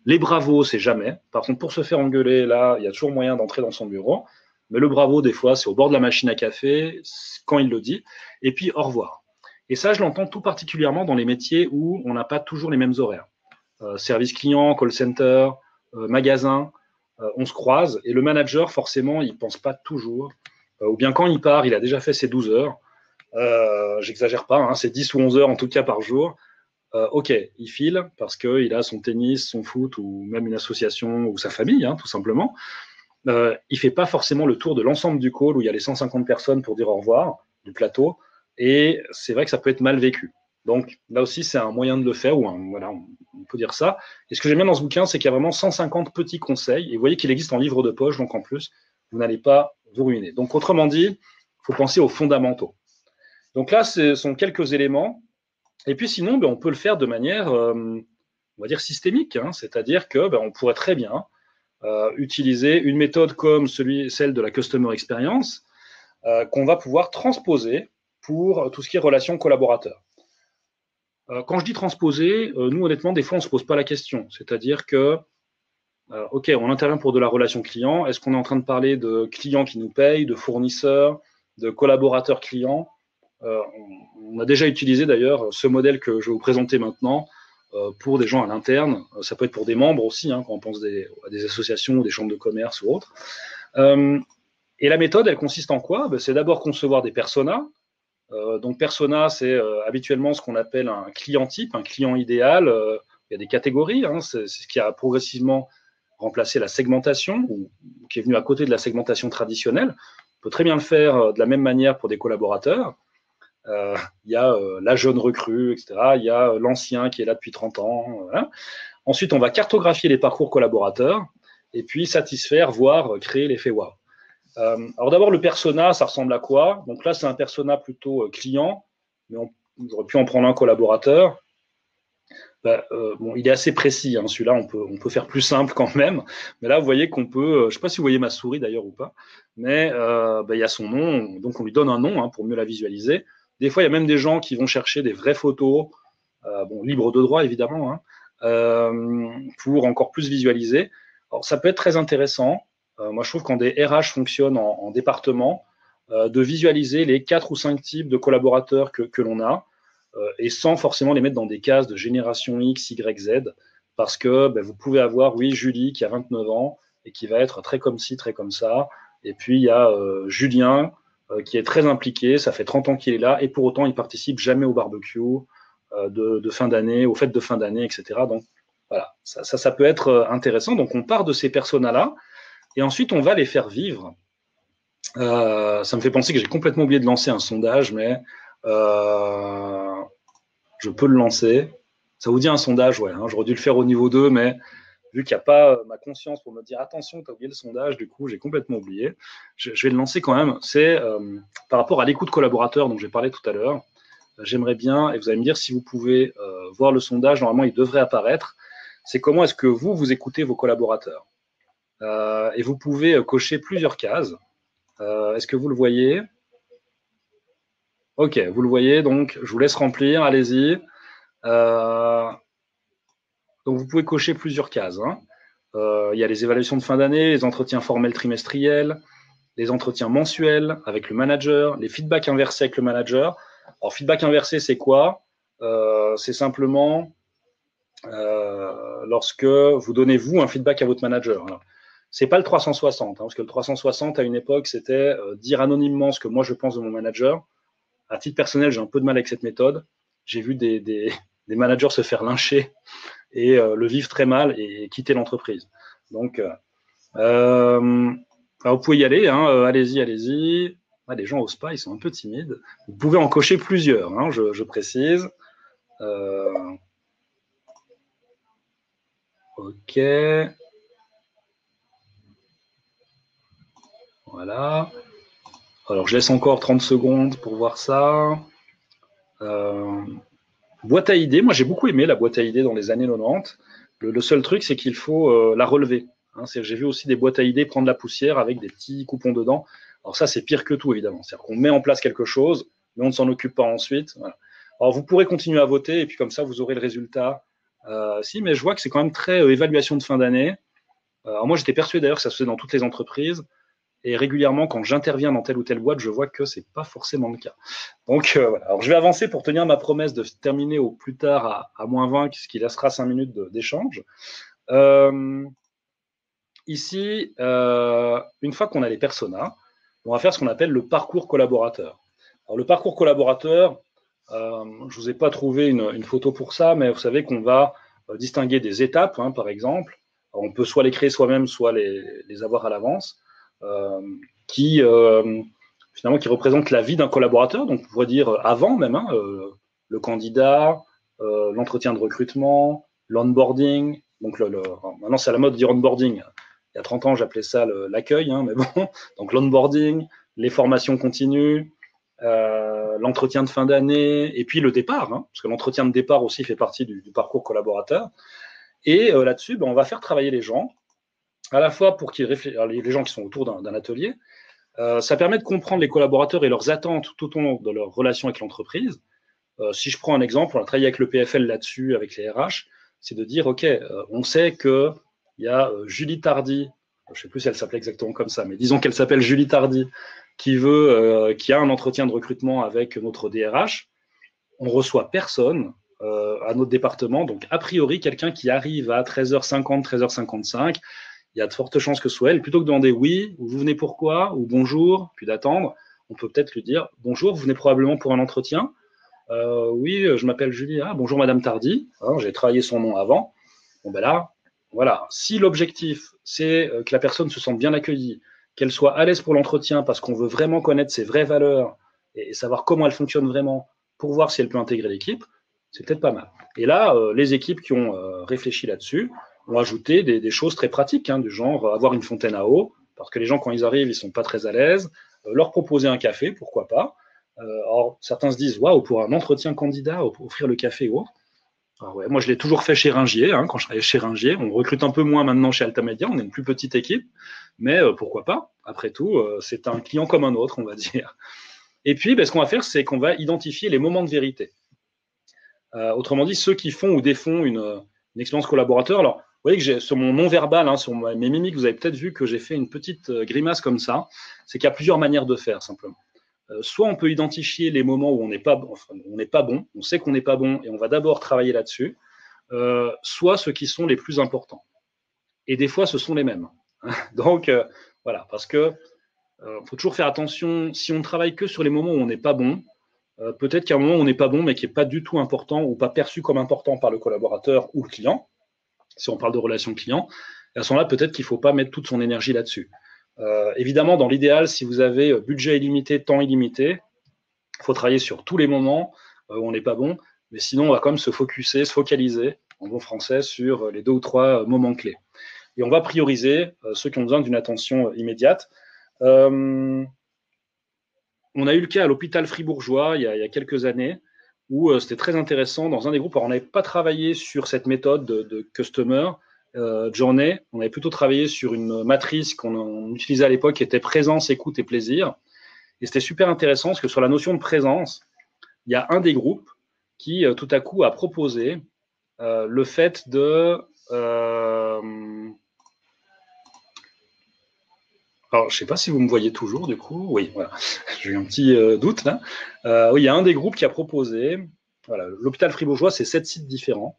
Les bravos, c'est jamais. Par contre, pour se faire engueuler, là, il y a toujours moyen d'entrer dans son bureau. Mais le bravo, des fois, c'est au bord de la machine à café, quand il le dit. Et puis, au revoir. Et ça, je l'entends tout particulièrement dans les métiers où on n'a pas toujours les mêmes horaires. Service client, call center, magasin, on se croise. Et le manager, forcément, il ne pense pas toujours. Ou bien quand il part, il a déjà fait ses 12 heures. J'exagère pas, c'est 10 ou 11 heures en tout cas par jour. OK, il file parce qu'il a son tennis, son foot ou même une association ou sa famille, tout simplement. Il ne fait pas forcément le tour de l'ensemble du call où il y a les 150 personnes pour dire au revoir, du plateau. Et c'est vrai que ça peut être mal vécu. Donc là aussi, c'est un moyen de le faire, voilà, on peut dire ça. Et ce que j'aime bien dans ce bouquin, c'est qu'il y a vraiment 150 petits conseils. Et vous voyez qu'il existe en livre de poche, donc en plus, vous n'allez pas vous ruiner. Donc autrement dit, il faut penser aux fondamentaux. Donc là, ce sont quelques éléments. Et puis sinon, on peut le faire de manière, on va dire, systémique. C'est-à-dire que on pourrait très bien utiliser une méthode comme celle de la Customer Experience qu'on va pouvoir transposer pour tout ce qui est relation collaborateur. Quand je dis transposer, nous, honnêtement, des fois, on ne se pose pas la question. C'est-à-dire que, OK, on intervient pour de la relation client. Est-ce qu'on est en train de parler de clients qui nous payent, de fournisseurs, de collaborateurs clients? On a déjà utilisé d'ailleurs ce modèle que je vais vous présenter maintenant pour des gens à l'interne. Ça peut être pour des membres aussi, quand on pense à des associations ou des chambres de commerce ou autres. Et la méthode, elle consiste en quoi? C'est d'abord concevoir des personas, Donc, persona, c'est habituellement ce qu'on appelle un client type, un client idéal. Il y a des catégories, hein, c'est ce qui a progressivement remplacé la segmentation, ou qui est venu à côté de la segmentation traditionnelle. On peut très bien le faire de la même manière pour des collaborateurs. Il y a la jeune recrue, etc. Il y a l'ancien qui est là depuis 30 ans. Voilà. Ensuite, on va cartographier les parcours collaborateurs et puis satisfaire, voire créer l'effet wow. Alors d'abord, le persona, ça ressemble à quoi? Donc là, c'est un persona plutôt client, mais on aurait pu en prendre un collaborateur. Bon, il est assez précis, hein, celui-là, on peut faire plus simple quand même. Mais là, vous voyez qu'on peut, je ne sais pas si vous voyez ma souris d'ailleurs ou pas, mais il y a son nom, donc on lui donne un nom, hein, pour mieux la visualiser. Des fois, il y a même des gens qui vont chercher des vraies photos, bon, libres de droit évidemment, hein, pour encore plus visualiser. Alors, ça peut être très intéressant. Moi, je trouve quand des RH fonctionnent en département, de visualiser les 4 ou 5 types de collaborateurs que l'on a, et sans forcément les mettre dans des cases de génération X, Y, Z, parce que vous pouvez avoir, oui, Julie qui a 29 ans et qui va être très comme ci, très comme ça, et puis il y a Julien qui est très impliqué, ça fait 30 ans qu'il est là, et pour autant il participe jamais au barbecue de fin d'année, aux fêtes de fin d'année, etc. Donc voilà, ça peut être intéressant. Donc on part de ces personas-là, et ensuite on va les faire vivre. Ça me fait penser que j'ai complètement oublié de lancer un sondage, mais je peux le lancer. Ça vous dit un sondage? Ouais, hein, j'aurais dû le faire au niveau 2, mais vu qu'il n'y a pas ma conscience pour me dire attention, tu as oublié le sondage, du coup, j'ai complètement oublié. Je vais le lancer quand même. C'est par rapport à l'écoute collaborateur dont j'ai parlé tout à l'heure. J'aimerais bien, et vous allez me dire si vous pouvez voir le sondage, normalement il devrait apparaître. C'est comment est-ce que vous écoutez vos collaborateurs. Et vous pouvez cocher plusieurs cases. Est-ce que vous le voyez? Ok, vous le voyez, donc je vous laisse remplir, allez-y. Donc vous pouvez cocher plusieurs cases, hein. Il y a les évaluations de fin d'année, les entretiens formels trimestriels, les entretiens mensuels avec le manager, les feedbacks inversés avec le manager. Alors, feedback inversé, c'est quoi? C'est simplement lorsque vous donnez, vous, un feedback à votre manager. Ce n'est pas le 360, hein, parce que le 360, à une époque, c'était dire anonymement ce que moi, je pense de mon manager. À titre personnel, j'ai un peu de mal avec cette méthode. J'ai vu des managers se faire lyncher et le vivre très mal et quitter l'entreprise. Donc, vous pouvez y aller, hein, allez-y, allez-y. Ah, les gens n'osent pas, ils sont un peu timides. Vous pouvez en cocher plusieurs, hein, je précise. Ok. Voilà. Alors, je laisse encore 30 secondes pour voir ça. Boîte à idées, moi j'ai beaucoup aimé la boîte à idées dans les années 90. Le seul truc, c'est qu'il faut la relever. Hein, j'ai vu aussi des boîtes à idées prendre la poussière avec des petits coupons dedans. Alors ça, c'est pire que tout, évidemment. C'est-à-dire qu'on met en place quelque chose, mais on ne s'en occupe pas ensuite. Voilà. Alors vous pourrez continuer à voter, et puis comme ça, vous aurez le résultat. Si, mais je vois que c'est quand même très évaluation de fin d'année. Alors moi, j'étais persuadé d'ailleurs que ça se faisait dans toutes les entreprises. Et régulièrement, quand j'interviens dans telle ou telle boîte, je vois que ce n'est pas forcément le cas. Donc, voilà. Alors, je vais avancer pour tenir ma promesse de terminer au plus tard à -20, ce qui laissera 5 minutes d'échange. Ici, une fois qu'on a les personas, on va faire ce qu'on appelle le parcours collaborateur. Alors, le parcours collaborateur, je ne vous ai pas trouvé une photo pour ça, mais vous savez qu'on va distinguer des étapes, hein, par exemple. Alors, on peut soit les créer soi-même, soit les avoir à l'avance. Qui finalement qui représente la vie d'un collaborateur, donc on pourrait dire avant même, hein, le candidat, l'entretien de recrutement, l'onboarding. Donc maintenant c'est à la mode de dire onboarding. Il y a 30 ans j'appelais ça l'accueil, hein, mais bon, donc l'onboarding, les formations continues, l'entretien de fin d'année, et puis le départ, hein, parce que l'entretien de départ aussi fait partie du parcours collaborateur. Et là-dessus, on va faire travailler les gens, à la fois pour qu'ils réfléchissent, les gens qui sont autour d'un atelier. Ça permet de comprendre les collaborateurs et leurs attentes tout au long de leur relation avec l'entreprise. Si je prends un exemple, on a travaillé avec le PFL là-dessus, avec les RH, c'est de dire, OK, on sait qu'il y a Julie Tardy, je ne sais plus si elle s'appelait exactement comme ça, mais disons qu'elle s'appelle Julie Tardy, qui a un entretien de recrutement avec notre DRH. On ne reçoit personne à notre département, donc a priori, quelqu'un qui arrive à 13h50, 13h55, il y a de fortes chances que ce soit elle. Plutôt que de demander oui, ou vous venez pourquoi, ou bonjour, puis d'attendre, on peut peut-être lui dire « Bonjour, vous venez probablement pour un entretien ?» Oui, je m'appelle Julie. Ah, bonjour Madame Tardy. Hein, j'ai travaillé son nom avant. Bon, ben là, voilà. Si l'objectif, c'est que la personne se sente bien accueillie, qu'elle soit à l'aise pour l'entretien parce qu'on veut vraiment connaître ses vraies valeurs et savoir comment elle fonctionne vraiment pour voir si elle peut intégrer l'équipe, c'est peut-être pas mal. Et là, les équipes qui ont réfléchi là-dessus ont ajouté des choses très pratiques, hein, du genre avoir une fontaine à eau, parce que les gens, quand ils arrivent, ils ne sont pas très à l'aise, leur proposer un café, pourquoi pas. Alors, certains se disent, waouh, pour un entretien candidat, offrir le café ou autre. Alors ouais, moi, je l'ai toujours fait chez Ringier, hein, quand je travaillais chez Ringier. On recrute un peu moins maintenant chez Altamedia, on est une plus petite équipe, mais pourquoi pas. Après tout, c'est un client comme un autre, on va dire. Et puis, ben, ce qu'on va faire, c'est qu'on va identifier les moments de vérité. Autrement dit, ceux qui font ou défont une expérience collaborateur. Alors, vous voyez que sur mon non-verbal, hein, sur mes mimiques, vous avez peut-être vu que j'ai fait une petite grimace comme ça. C'est qu'il y a plusieurs manières de faire, simplement. Soit on peut identifier les moments où on n'est pas bon, on sait qu'on n'est pas bon et on va d'abord travailler là-dessus, soit ceux qui sont les plus importants. Et des fois, ce sont les mêmes. Donc, voilà, parce que faut toujours faire attention, si on ne travaille que sur les moments où on n'est pas bon, peut-être qu'à un moment où on n'est pas bon, mais qui n'est pas du tout important ou pas perçu comme important par le collaborateur ou le client, si on parle de relation client, à ce moment-là, peut-être qu'il ne faut pas mettre toute son énergie là-dessus. Évidemment, dans l'idéal, si vous avez budget illimité, temps illimité, il faut travailler sur tous les moments où on n'est pas bon, mais sinon, on va quand même se focaliser, en bon français, sur les 2 ou 3 moments clés. Et on va prioriser ceux qui ont besoin d'une attention immédiate. On a eu le cas à l'hôpital fribourgeois il y a quelques années, où c'était très intéressant dans un des groupes. Alors, on n'avait pas travaillé sur cette méthode de customer journey, on avait plutôt travaillé sur une matrice qu'on utilisait à l'époque qui était présence, écoute et plaisir. Et c'était super intéressant parce que sur la notion de présence, il y a un des groupes qui tout à coup a proposé le fait de… alors, je ne sais pas si vous me voyez toujours, du coup. Oui, voilà. J'ai eu un petit doute là. Oui, il y a un des groupes qui a proposé… Voilà, l'hôpital fribourgeois, c'est 7 sites différents.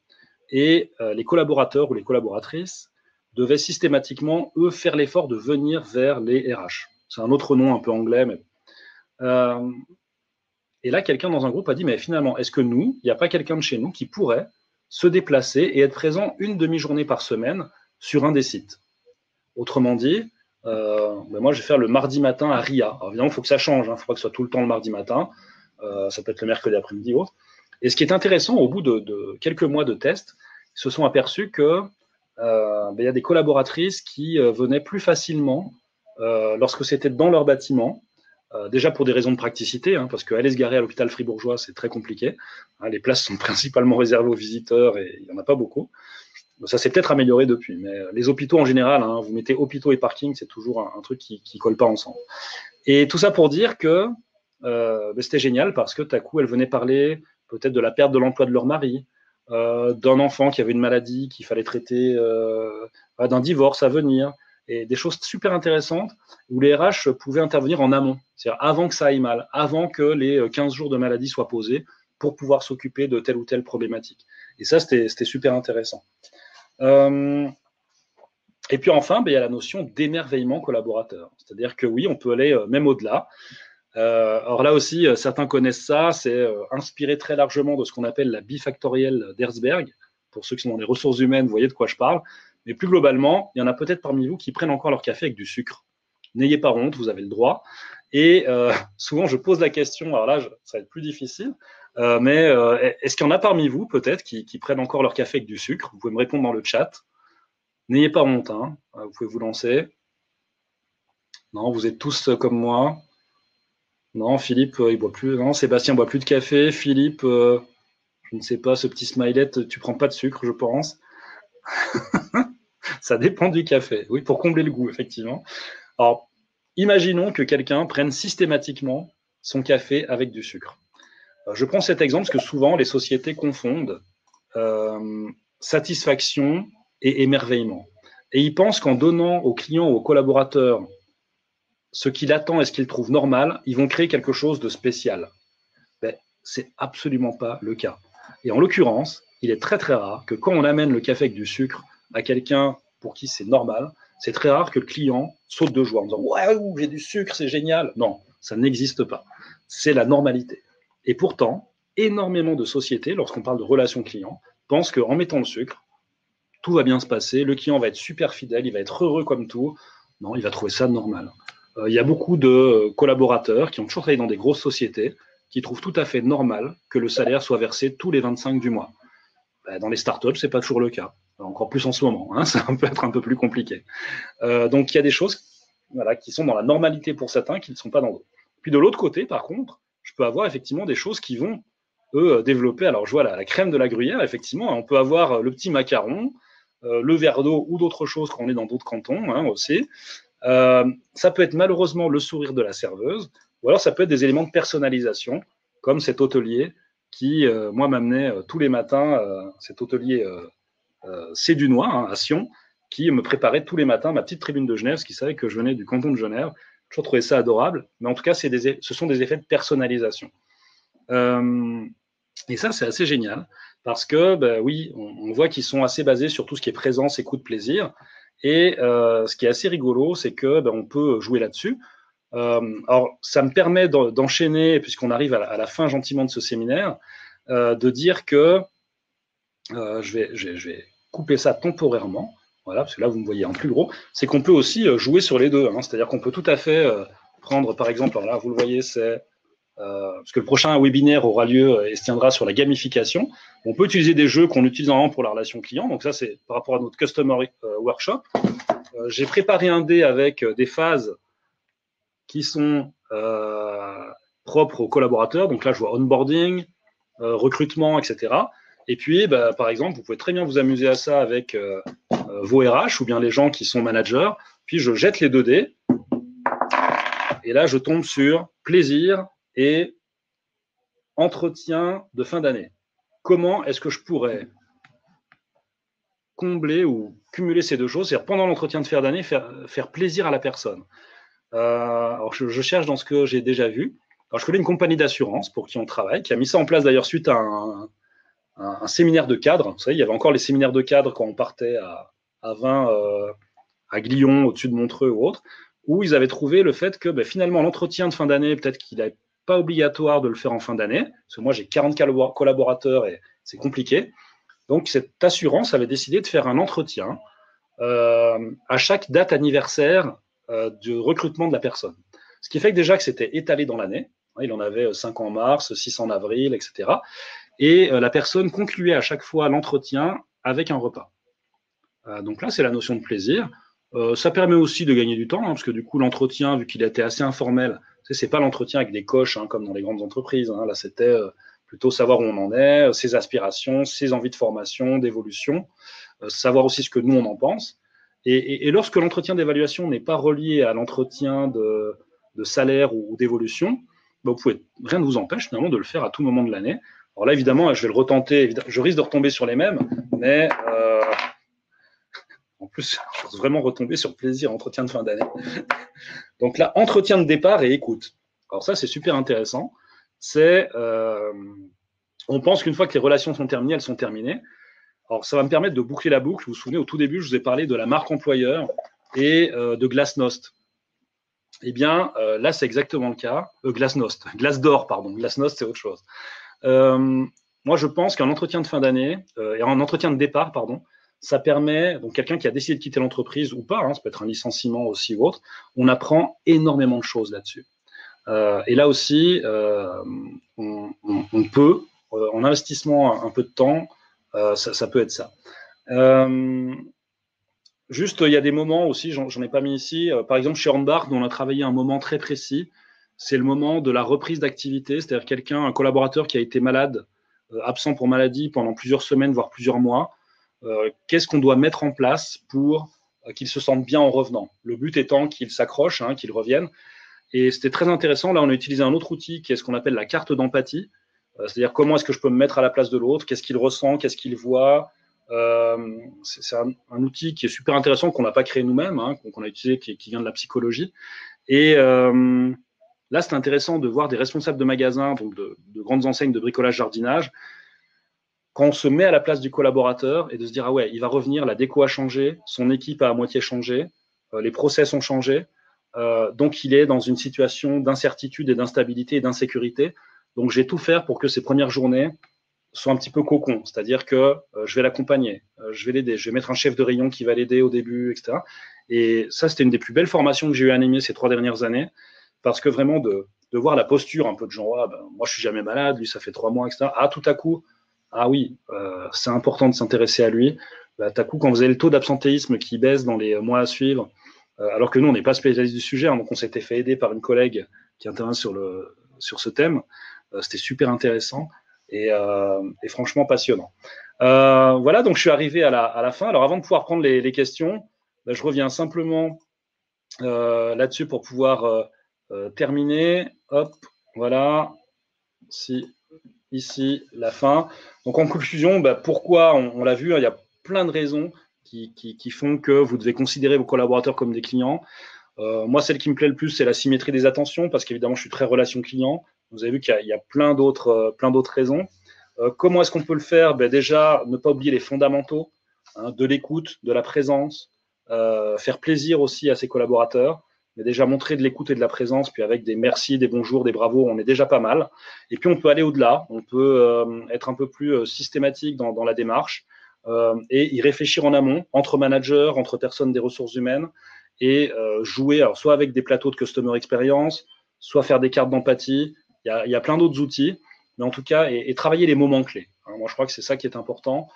Et les collaborateurs ou les collaboratrices devaient systématiquement, eux, faire l'effort de venir vers les RH. C'est un autre nom un peu anglais. Mais… et là, quelqu'un dans un groupe a dit, mais finalement, est-ce que nous, il n'y a pas quelqu'un de chez nous qui pourrait se déplacer et être présent une demi-journée par semaine sur un des sites? Autrement dit, ben moi, je vais faire le mardi matin à RIA. Alors, évidemment, il faut que ça change. Il ne faut pas que ce soit tout le temps le mardi matin. Ça peut être le mercredi après-midi ou autre. Et ce qui est intéressant, au bout de quelques mois de tests, ils se sont aperçus que ben, y a des collaboratrices qui venaient plus facilement lorsque c'était dans leur bâtiment, déjà pour des raisons de praticité, hein, parce qu'aller se garer à l'hôpital fribourgeois, c'est très compliqué. Hein, les places sont principalement réservées aux visiteurs et il n'y en a pas beaucoup. Ça s'est peut-être amélioré depuis, mais les hôpitaux en général, hein, vous mettez hôpitaux et parking, c'est toujours un truc qui ne colle pas ensemble. Et tout ça pour dire que ben, c'était génial parce que tout à coup, elles venaient parler peut-être de la perte de l'emploi de leur mari, d'un enfant qui avait une maladie qu'il fallait traiter, d'un divorce à venir, et des choses super intéressantes où les RH pouvaient intervenir en amont, c'est-à-dire avant que ça aille mal, avant que les 15 jours de maladie soient posés pour pouvoir s'occuper de telle ou telle problématique. Et ça, c'était super intéressant. Et puis enfin, ben, il y a la notion d'émerveillement collaborateur. C'est-à-dire que oui, on peut aller même au-delà. Alors là aussi, certains connaissent ça, c'est inspiré très largement de ce qu'on appelle la bifactorielle d'Herzberg. Pour ceux qui sont dans les ressources humaines, vous voyez de quoi je parle. Mais plus globalement, il y en a peut-être parmi vous qui prennent encore leur café avec du sucre. N'ayez pas honte, vous avez le droit. Et souvent, je pose la question, alors là, ça va être plus difficile, mais est-ce qu'il y en a parmi vous, peut-être, qui prennent encore leur café avec du sucre? Vous pouvez me répondre dans le chat. N'ayez pas honte, hein. Vous pouvez vous lancer. Non, vous êtes tous comme moi. Non, Philippe, il boit plus. Non, Sébastien boit plus de café. Philippe, je ne sais pas, ce petit smiley, tu prends pas de sucre, je pense. Ça dépend du café. Oui, pour combler le goût, effectivement. Alors, imaginons que quelqu'un prenne systématiquement son café avec du sucre. Je prends cet exemple parce que souvent, les sociétés confondent satisfaction et émerveillement. Et ils pensent qu'en donnant aux clients ou aux collaborateurs ce qu'il attend et ce qu'il trouve normal, ils vont créer quelque chose de spécial. Ben, c'est absolument pas le cas. Et en l'occurrence, il est très très rare que quand on amène le café avec du sucre à quelqu'un pour qui c'est normal, c'est très rare que le client saute de joie en disant « Ouais, j'ai du sucre, c'est génial !» Non, Ça n'existe pas. C'est la normalité. Et pourtant, énormément de sociétés, lorsqu'on parle de relations clients, pensent qu'en mettant le sucre, tout va bien se passer, le client va être super fidèle, il va être heureux comme tout. Non, il va trouver ça normal. Il y a beaucoup de collaborateurs qui ont toujours travaillé dans des grosses sociétés qui trouvent tout à fait normal que le salaire soit versé tous les 25 du mois. Dans les startups, ce n'est pas toujours le cas. Encore plus en ce moment, hein, ça peut être un peu plus compliqué. Donc, il y a des choses qui sont dans la normalité pour certains qui ne sont pas dans d'autres. Puis de l'autre côté, par contre, je peux avoir effectivement des choses qui vont, eux, développer. Alors, je vois la crème de la gruyère, effectivement. On peut avoir le petit macaron, le verre d'eau ou d'autres choses quand on est dans d'autres cantons aussi. Ça peut être malheureusement le sourire de la serveuse, ou alors ça peut être des éléments de personnalisation, comme cet hôtelier qui, moi, m'amenait tous les matins, cet hôtelier Cédunois, hein, à Sion, qui me préparait tous les matins ma petite tribune de Genève, parce qu'il savait que je venais du canton de Genève. J'ai toujours trouvé ça adorable, mais en tout cas, ce sont des effets de personnalisation. Et ça, c'est assez génial, parce que, oui, on voit qu'ils sont assez basés sur tout ce qui est présence, écoute, plaisir. Et ce qui est assez rigolo, c'est que on peut jouer là-dessus. Alors, ça me permet d'enchaîner, puisqu'on arrive à la fin gentiment de ce séminaire, de dire que je vais couper ça temporairement, voilà, parce que là, vous me voyez en plus gros, c'est qu'on peut aussi jouer sur les deux. Hein, c'est-à-dire qu'on peut tout à fait prendre, par exemple, alors là, vous le voyez, c'est parce que le prochain webinaire aura lieu et se tiendra sur la gamification. On peut utiliser des jeux qu'on utilise normalement pour la relation client. Donc ça, c'est par rapport à notre Customer Workshop. J'ai préparé un dé avec des phases qui sont propres aux collaborateurs. Donc là, je vois onboarding, recrutement, etc. Et puis, par exemple, vous pouvez très bien vous amuser à ça avec vos RH ou bien les gens qui sont managers. Puis, je jette les 2 dés. Et là, je tombe sur plaisir et entretien de fin d'année. Comment est-ce que je pourrais combler ou cumuler ces deux choses, c'est-à-dire pendant l'entretien de fin d'année, faire plaisir à la personne. Alors, je cherche dans ce que j'ai déjà vu. Alors, je connais une compagnie d'assurance pour qui on travaille, qui a mis ça en place d'ailleurs suite à un séminaire de cadre. Vous savez, il y avait encore les séminaires de cadre quand on partait à 20 à Glion, au-dessus de Montreux ou autre, où ils avaient trouvé le fait que finalement, l'entretien de fin d'année, peut-être qu'il n'est pas obligatoire de le faire en fin d'année, parce que moi, j'ai 40 collaborateurs et c'est compliqué. Donc, cette assurance avait décidé de faire un entretien à chaque date anniversaire du recrutement de la personne. Ce qui fait que déjà que c'était étalé dans l'année. Il en avait 5 en mars, 6 en avril, etc. Et la personne concluait à chaque fois l'entretien avec un repas. Donc là, c'est la notion de plaisir. Ça permet aussi de gagner du temps, parce que du coup, l'entretien, vu qu'il était assez informel, c'est pas l'entretien avec des coches, comme dans les grandes entreprises. Là, c'était plutôt savoir où on en est, ses aspirations, ses envies de formation, d'évolution, savoir aussi ce que nous, on en pense. Et lorsque l'entretien d'évaluation n'est pas relié à l'entretien de salaire ou d'évolution, vous pouvez, rien ne vous empêche finalement de le faire à tout moment de l'année. Alors là, évidemment, je vais le retenter. Je risque de retomber sur les mêmes, mais en plus, je vais vraiment retomber sur plaisir, entretien de fin d'année. Donc là, entretien de départ et écoute. Alors ça, c'est super intéressant. On pense qu'une fois que les relations sont terminées, elles sont terminées. Alors, ça va me permettre de boucler la boucle. Vous vous souvenez, au tout début, je vous ai parlé de la marque employeur et de Glasnost. Eh bien, là, c'est exactement le cas. Glasnost, Glassdoor, pardon. Glasnost, c'est autre chose. Moi, je pense qu'un entretien de fin d'année et un entretien de départ, pardon, ça permet, donc quelqu'un qui a décidé de quitter l'entreprise ou pas, ça peut être un licenciement aussi ou autre, on apprend énormément de choses là-dessus. Et là aussi, on peut, en investissement un peu de temps, ça peut être ça. Juste, il y a des moments aussi, j'en ai pas mis ici, par exemple chez Hornbach, on a travaillé un moment très précis, c'est le moment de la reprise d'activité, c'est-à-dire un collaborateur qui a été malade, absent pour maladie pendant plusieurs semaines, voire plusieurs mois. Qu'est-ce qu'on doit mettre en place pour qu'il se sente bien en revenant? Le but étant qu'il s'accroche, qu'il revienne. Et c'était très intéressant. Là, on a utilisé un autre outil qui est ce qu'on appelle la carte d'empathie. C'est-à-dire comment est-ce que je peux me mettre à la place de l'autre, qu'est-ce qu'il ressent, qu'est-ce qu'il voit. C'est un outil qui est super intéressant, qu'on n'a pas créé nous-mêmes, qu'on a utilisé, qui vient de la psychologie. Et là, c'est intéressant de voir des responsables de magasins, donc de grandes enseignes de bricolage jardinage, quand on se met à la place du collaborateur et de se dire, ah ouais, il va revenir, la déco a changé, son équipe a à moitié changé, les process ont changé. Donc, il est dans une situation d'incertitude et d'instabilité et d'insécurité. Donc, je vais tout faire pour que ces premières journées soient un petit peu cocon. C'est-à-dire que je vais l'accompagner, je vais l'aider, je vais mettre un chef de rayon qui va l'aider au début, etc. Et ça, c'était une des plus belles formations que j'ai eu à animer ces 3 dernières années, parce que vraiment de voir la posture un peu de genre, ah, ben, moi, je suis jamais malade, lui, ça fait 3 mois, etc. Ah, tout à coup, ah oui, c'est important de s'intéresser à lui. Bah, tout à coup, quand vous avez le taux d'absentéisme qui baisse dans les mois à suivre, alors que nous, on n'est pas spécialiste du sujet, hein, donc on s'était fait aider par une collègue qui intervient sur ce thème. C'était super intéressant et franchement passionnant. Voilà, donc je suis arrivé à la fin. Alors avant de pouvoir prendre les questions, je reviens simplement là-dessus pour pouvoir terminer. Hop, voilà. Ici, la fin. Donc en conclusion, pourquoi on l'a vu, hein, il y a plein de raisons qui font que vous devez considérer vos collaborateurs comme des clients. Moi, celle qui me plaît le plus, c'est la symétrie des attentions, parce qu'évidemment, je suis très relation client. Vous avez vu qu'il y a plein d'autres raisons. Comment est-ce qu'on peut le faire? Déjà, ne pas oublier les fondamentaux, hein, de l'écoute, de la présence, faire plaisir aussi à ses collaborateurs, mais déjà montrer de l'écoute et de la présence, puis avec des merci, des bonjours, des bravos, on est déjà pas mal. Et puis, on peut aller au-delà, on peut être un peu plus systématique dans la démarche et y réfléchir en amont, entre managers, entre personnes des ressources humaines, et jouer, alors, soit avec des plateaux de customer experience, soit faire des cartes d'empathie. Il y a plein d'autres outils, mais en tout cas, et travailler les moments clés. Hein, moi, je crois que c'est ça qui est important.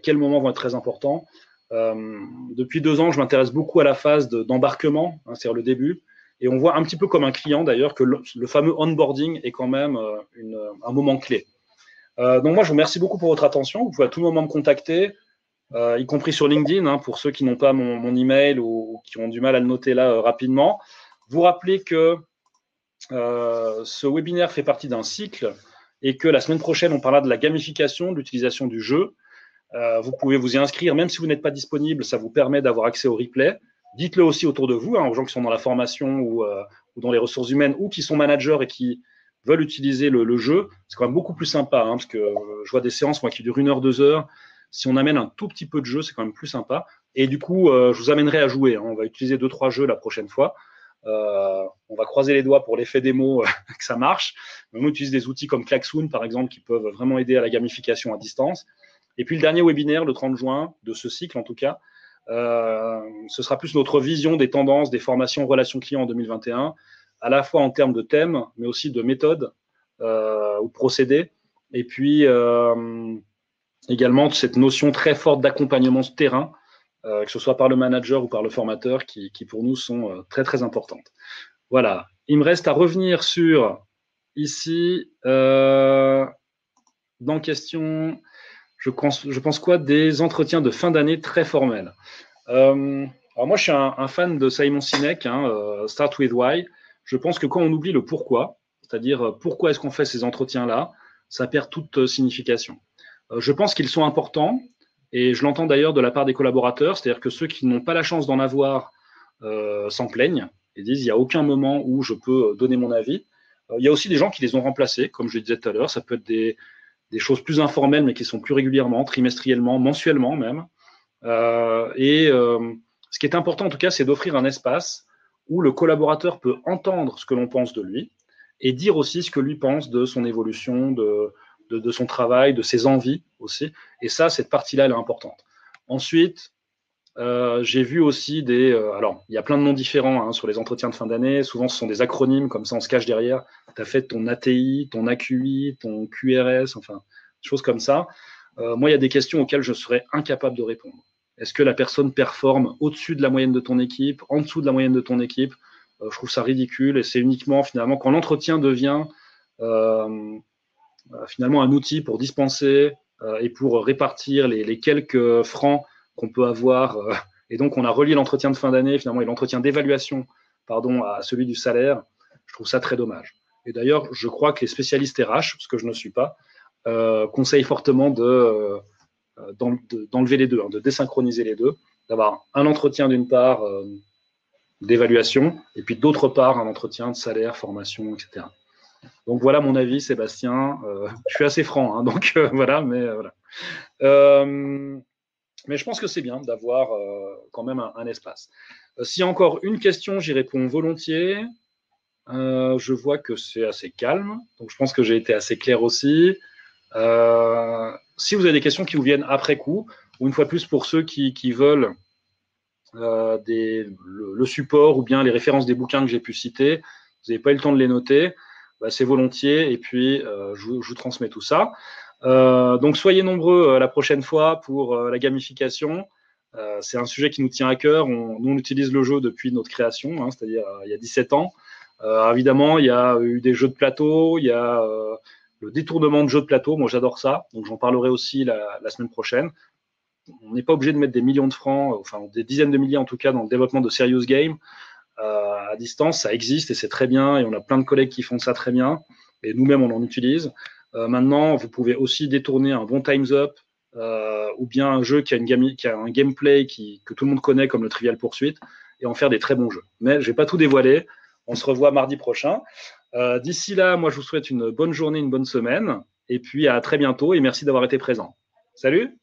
Quels moments vont être très importants? Depuis 2 ans, je m'intéresse beaucoup à la phase d'embarquement, hein, c'est-à-dire le début, et on voit un petit peu comme un client d'ailleurs que le fameux onboarding est quand même un moment clé. Donc moi, je vous remercie beaucoup pour votre attention. Vous pouvez à tout moment me contacter, y compris sur LinkedIn, hein, pour ceux qui n'ont pas mon email ou qui ont du mal à le noter là rapidement. Vous rappelez que ce webinaire fait partie d'un cycle et que la semaine prochaine, on parlera de la gamification, de l'utilisation du jeu. Vous pouvez vous y inscrire, même si vous n'êtes pas disponible, ça vous permet d'avoir accès au replay. Dites-le aussi autour de vous, hein, aux gens qui sont dans la formation ou dans les ressources humaines ou qui sont managers et qui veulent utiliser le jeu. C'est quand même beaucoup plus sympa, hein, parce que je vois des séances moi, qui durent 1 heure, 2 heures. Si on amène un tout petit peu de jeu, c'est quand même plus sympa. Et du coup, je vous amènerai à jouer. Hein. On va utiliser 2-3 jeux la prochaine fois. On va croiser les doigts pour l'effet démo que ça marche. On utilise des outils comme Klaxoon, par exemple, qui peuvent vraiment aider à la gamification à distance. Et puis le dernier webinaire, le 30 juin, de ce cycle en tout cas, ce sera plus notre vision des tendances des formations relations clients en 2021, à la fois en termes de thèmes, mais aussi de méthodes ou procédés. Et puis également cette notion très forte d'accompagnement de terrain, que ce soit par le manager ou par le formateur, qui pour nous sont très très importantes. Voilà. Il me reste à revenir sur ici, dans question, je pense quoi des entretiens de fin d'année très formels. Alors moi, je suis un fan de Simon Sinek, hein, Start with Why. Je pense que quand on oublie le pourquoi, c'est-à-dire pourquoi est-ce qu'on fait ces entretiens-là, ça perd toute signification. Je pense qu'ils sont importants, et je l'entends d'ailleurs de la part des collaborateurs, c'est-à-dire que ceux qui n'ont pas la chance d'en avoir s'en plaignent et disent il n'y a aucun moment où je peux donner mon avis. Il y a aussi des gens qui les ont remplacés, comme je le disais tout à l'heure, ça peut être des choses plus informelles, mais qui sont plus régulièrement, trimestriellement, mensuellement même. Ce qui est important en tout cas, c'est d'offrir un espace où le collaborateur peut entendre ce que l'on pense de lui et dire aussi ce que lui pense de son évolution, de son travail, de ses envies aussi. Et ça, cette partie-là, elle est importante. Ensuite, j'ai vu aussi alors, il y a plein de noms différents hein, sur les entretiens de fin d'année. Souvent, ce sont des acronymes, comme ça, on se cache derrière. Tu as fait ton ATI, ton AQI, ton QRS, enfin, des choses comme ça. Moi, il y a des questions auxquelles je serais incapable de répondre. Est-ce que la personne performe au-dessus de la moyenne de ton équipe, en dessous de la moyenne de ton équipe? Je trouve ça ridicule et c'est uniquement, finalement, quand l'entretien devient finalement un outil pour dispenser et pour répartir les quelques francs qu'on peut avoir. Et donc, on a relié l'entretien de fin d'année, finalement, et l'entretien d'évaluation, pardon, à celui du salaire. Je trouve ça très dommage. Et d'ailleurs, je crois que les spécialistes RH, ce que je ne suis pas, conseillent fortement d'enlever les deux, hein, de désynchroniser les deux, d'avoir un entretien d'une part d'évaluation, et puis d'autre part un entretien de salaire, formation, etc. Donc voilà mon avis, Sébastien. Je suis assez franc, hein, donc voilà, mais voilà. Mais je pense que c'est bien d'avoir quand même un espace. S'il y a encore une question, j'y réponds volontiers. Je vois que c'est assez calme, donc je pense que j'ai été assez clair aussi. Si vous avez des questions qui vous viennent après coup, ou une fois de plus pour ceux qui veulent le support ou bien les références des bouquins que j'ai pu citer, vous n'avez pas eu le temps de les noter, bah, c'est volontiers, et puis je vous transmets tout ça. Donc soyez nombreux la prochaine fois pour la gamification. C'est un sujet qui nous tient à cœur. Nous, on utilise le jeu depuis notre création, hein, c'est-à-dire il y a 17 ans. Évidemment, il y a eu des jeux de plateau, il y a le détournement de jeux de plateau. Moi, j'adore ça. Donc, j'en parlerai aussi la semaine prochaine. On n'est pas obligé de mettre des millions de francs, enfin des dizaines de milliers en tout cas, dans le développement de serious games. À distance, ça existe et c'est très bien. Et on a plein de collègues qui font ça très bien. Et nous-mêmes, on en utilise. Maintenant, vous pouvez aussi détourner un bon Time's Up ou bien un jeu qui a un gameplay que tout le monde connaît comme le Trivial Pursuit et en faire des très bons jeux. Mais je ne vais pas tout dévoiler. On se revoit mardi prochain. D'ici là, moi, je vous souhaite une bonne journée, une bonne semaine. Et puis à très bientôt et merci d'avoir été présent. Salut!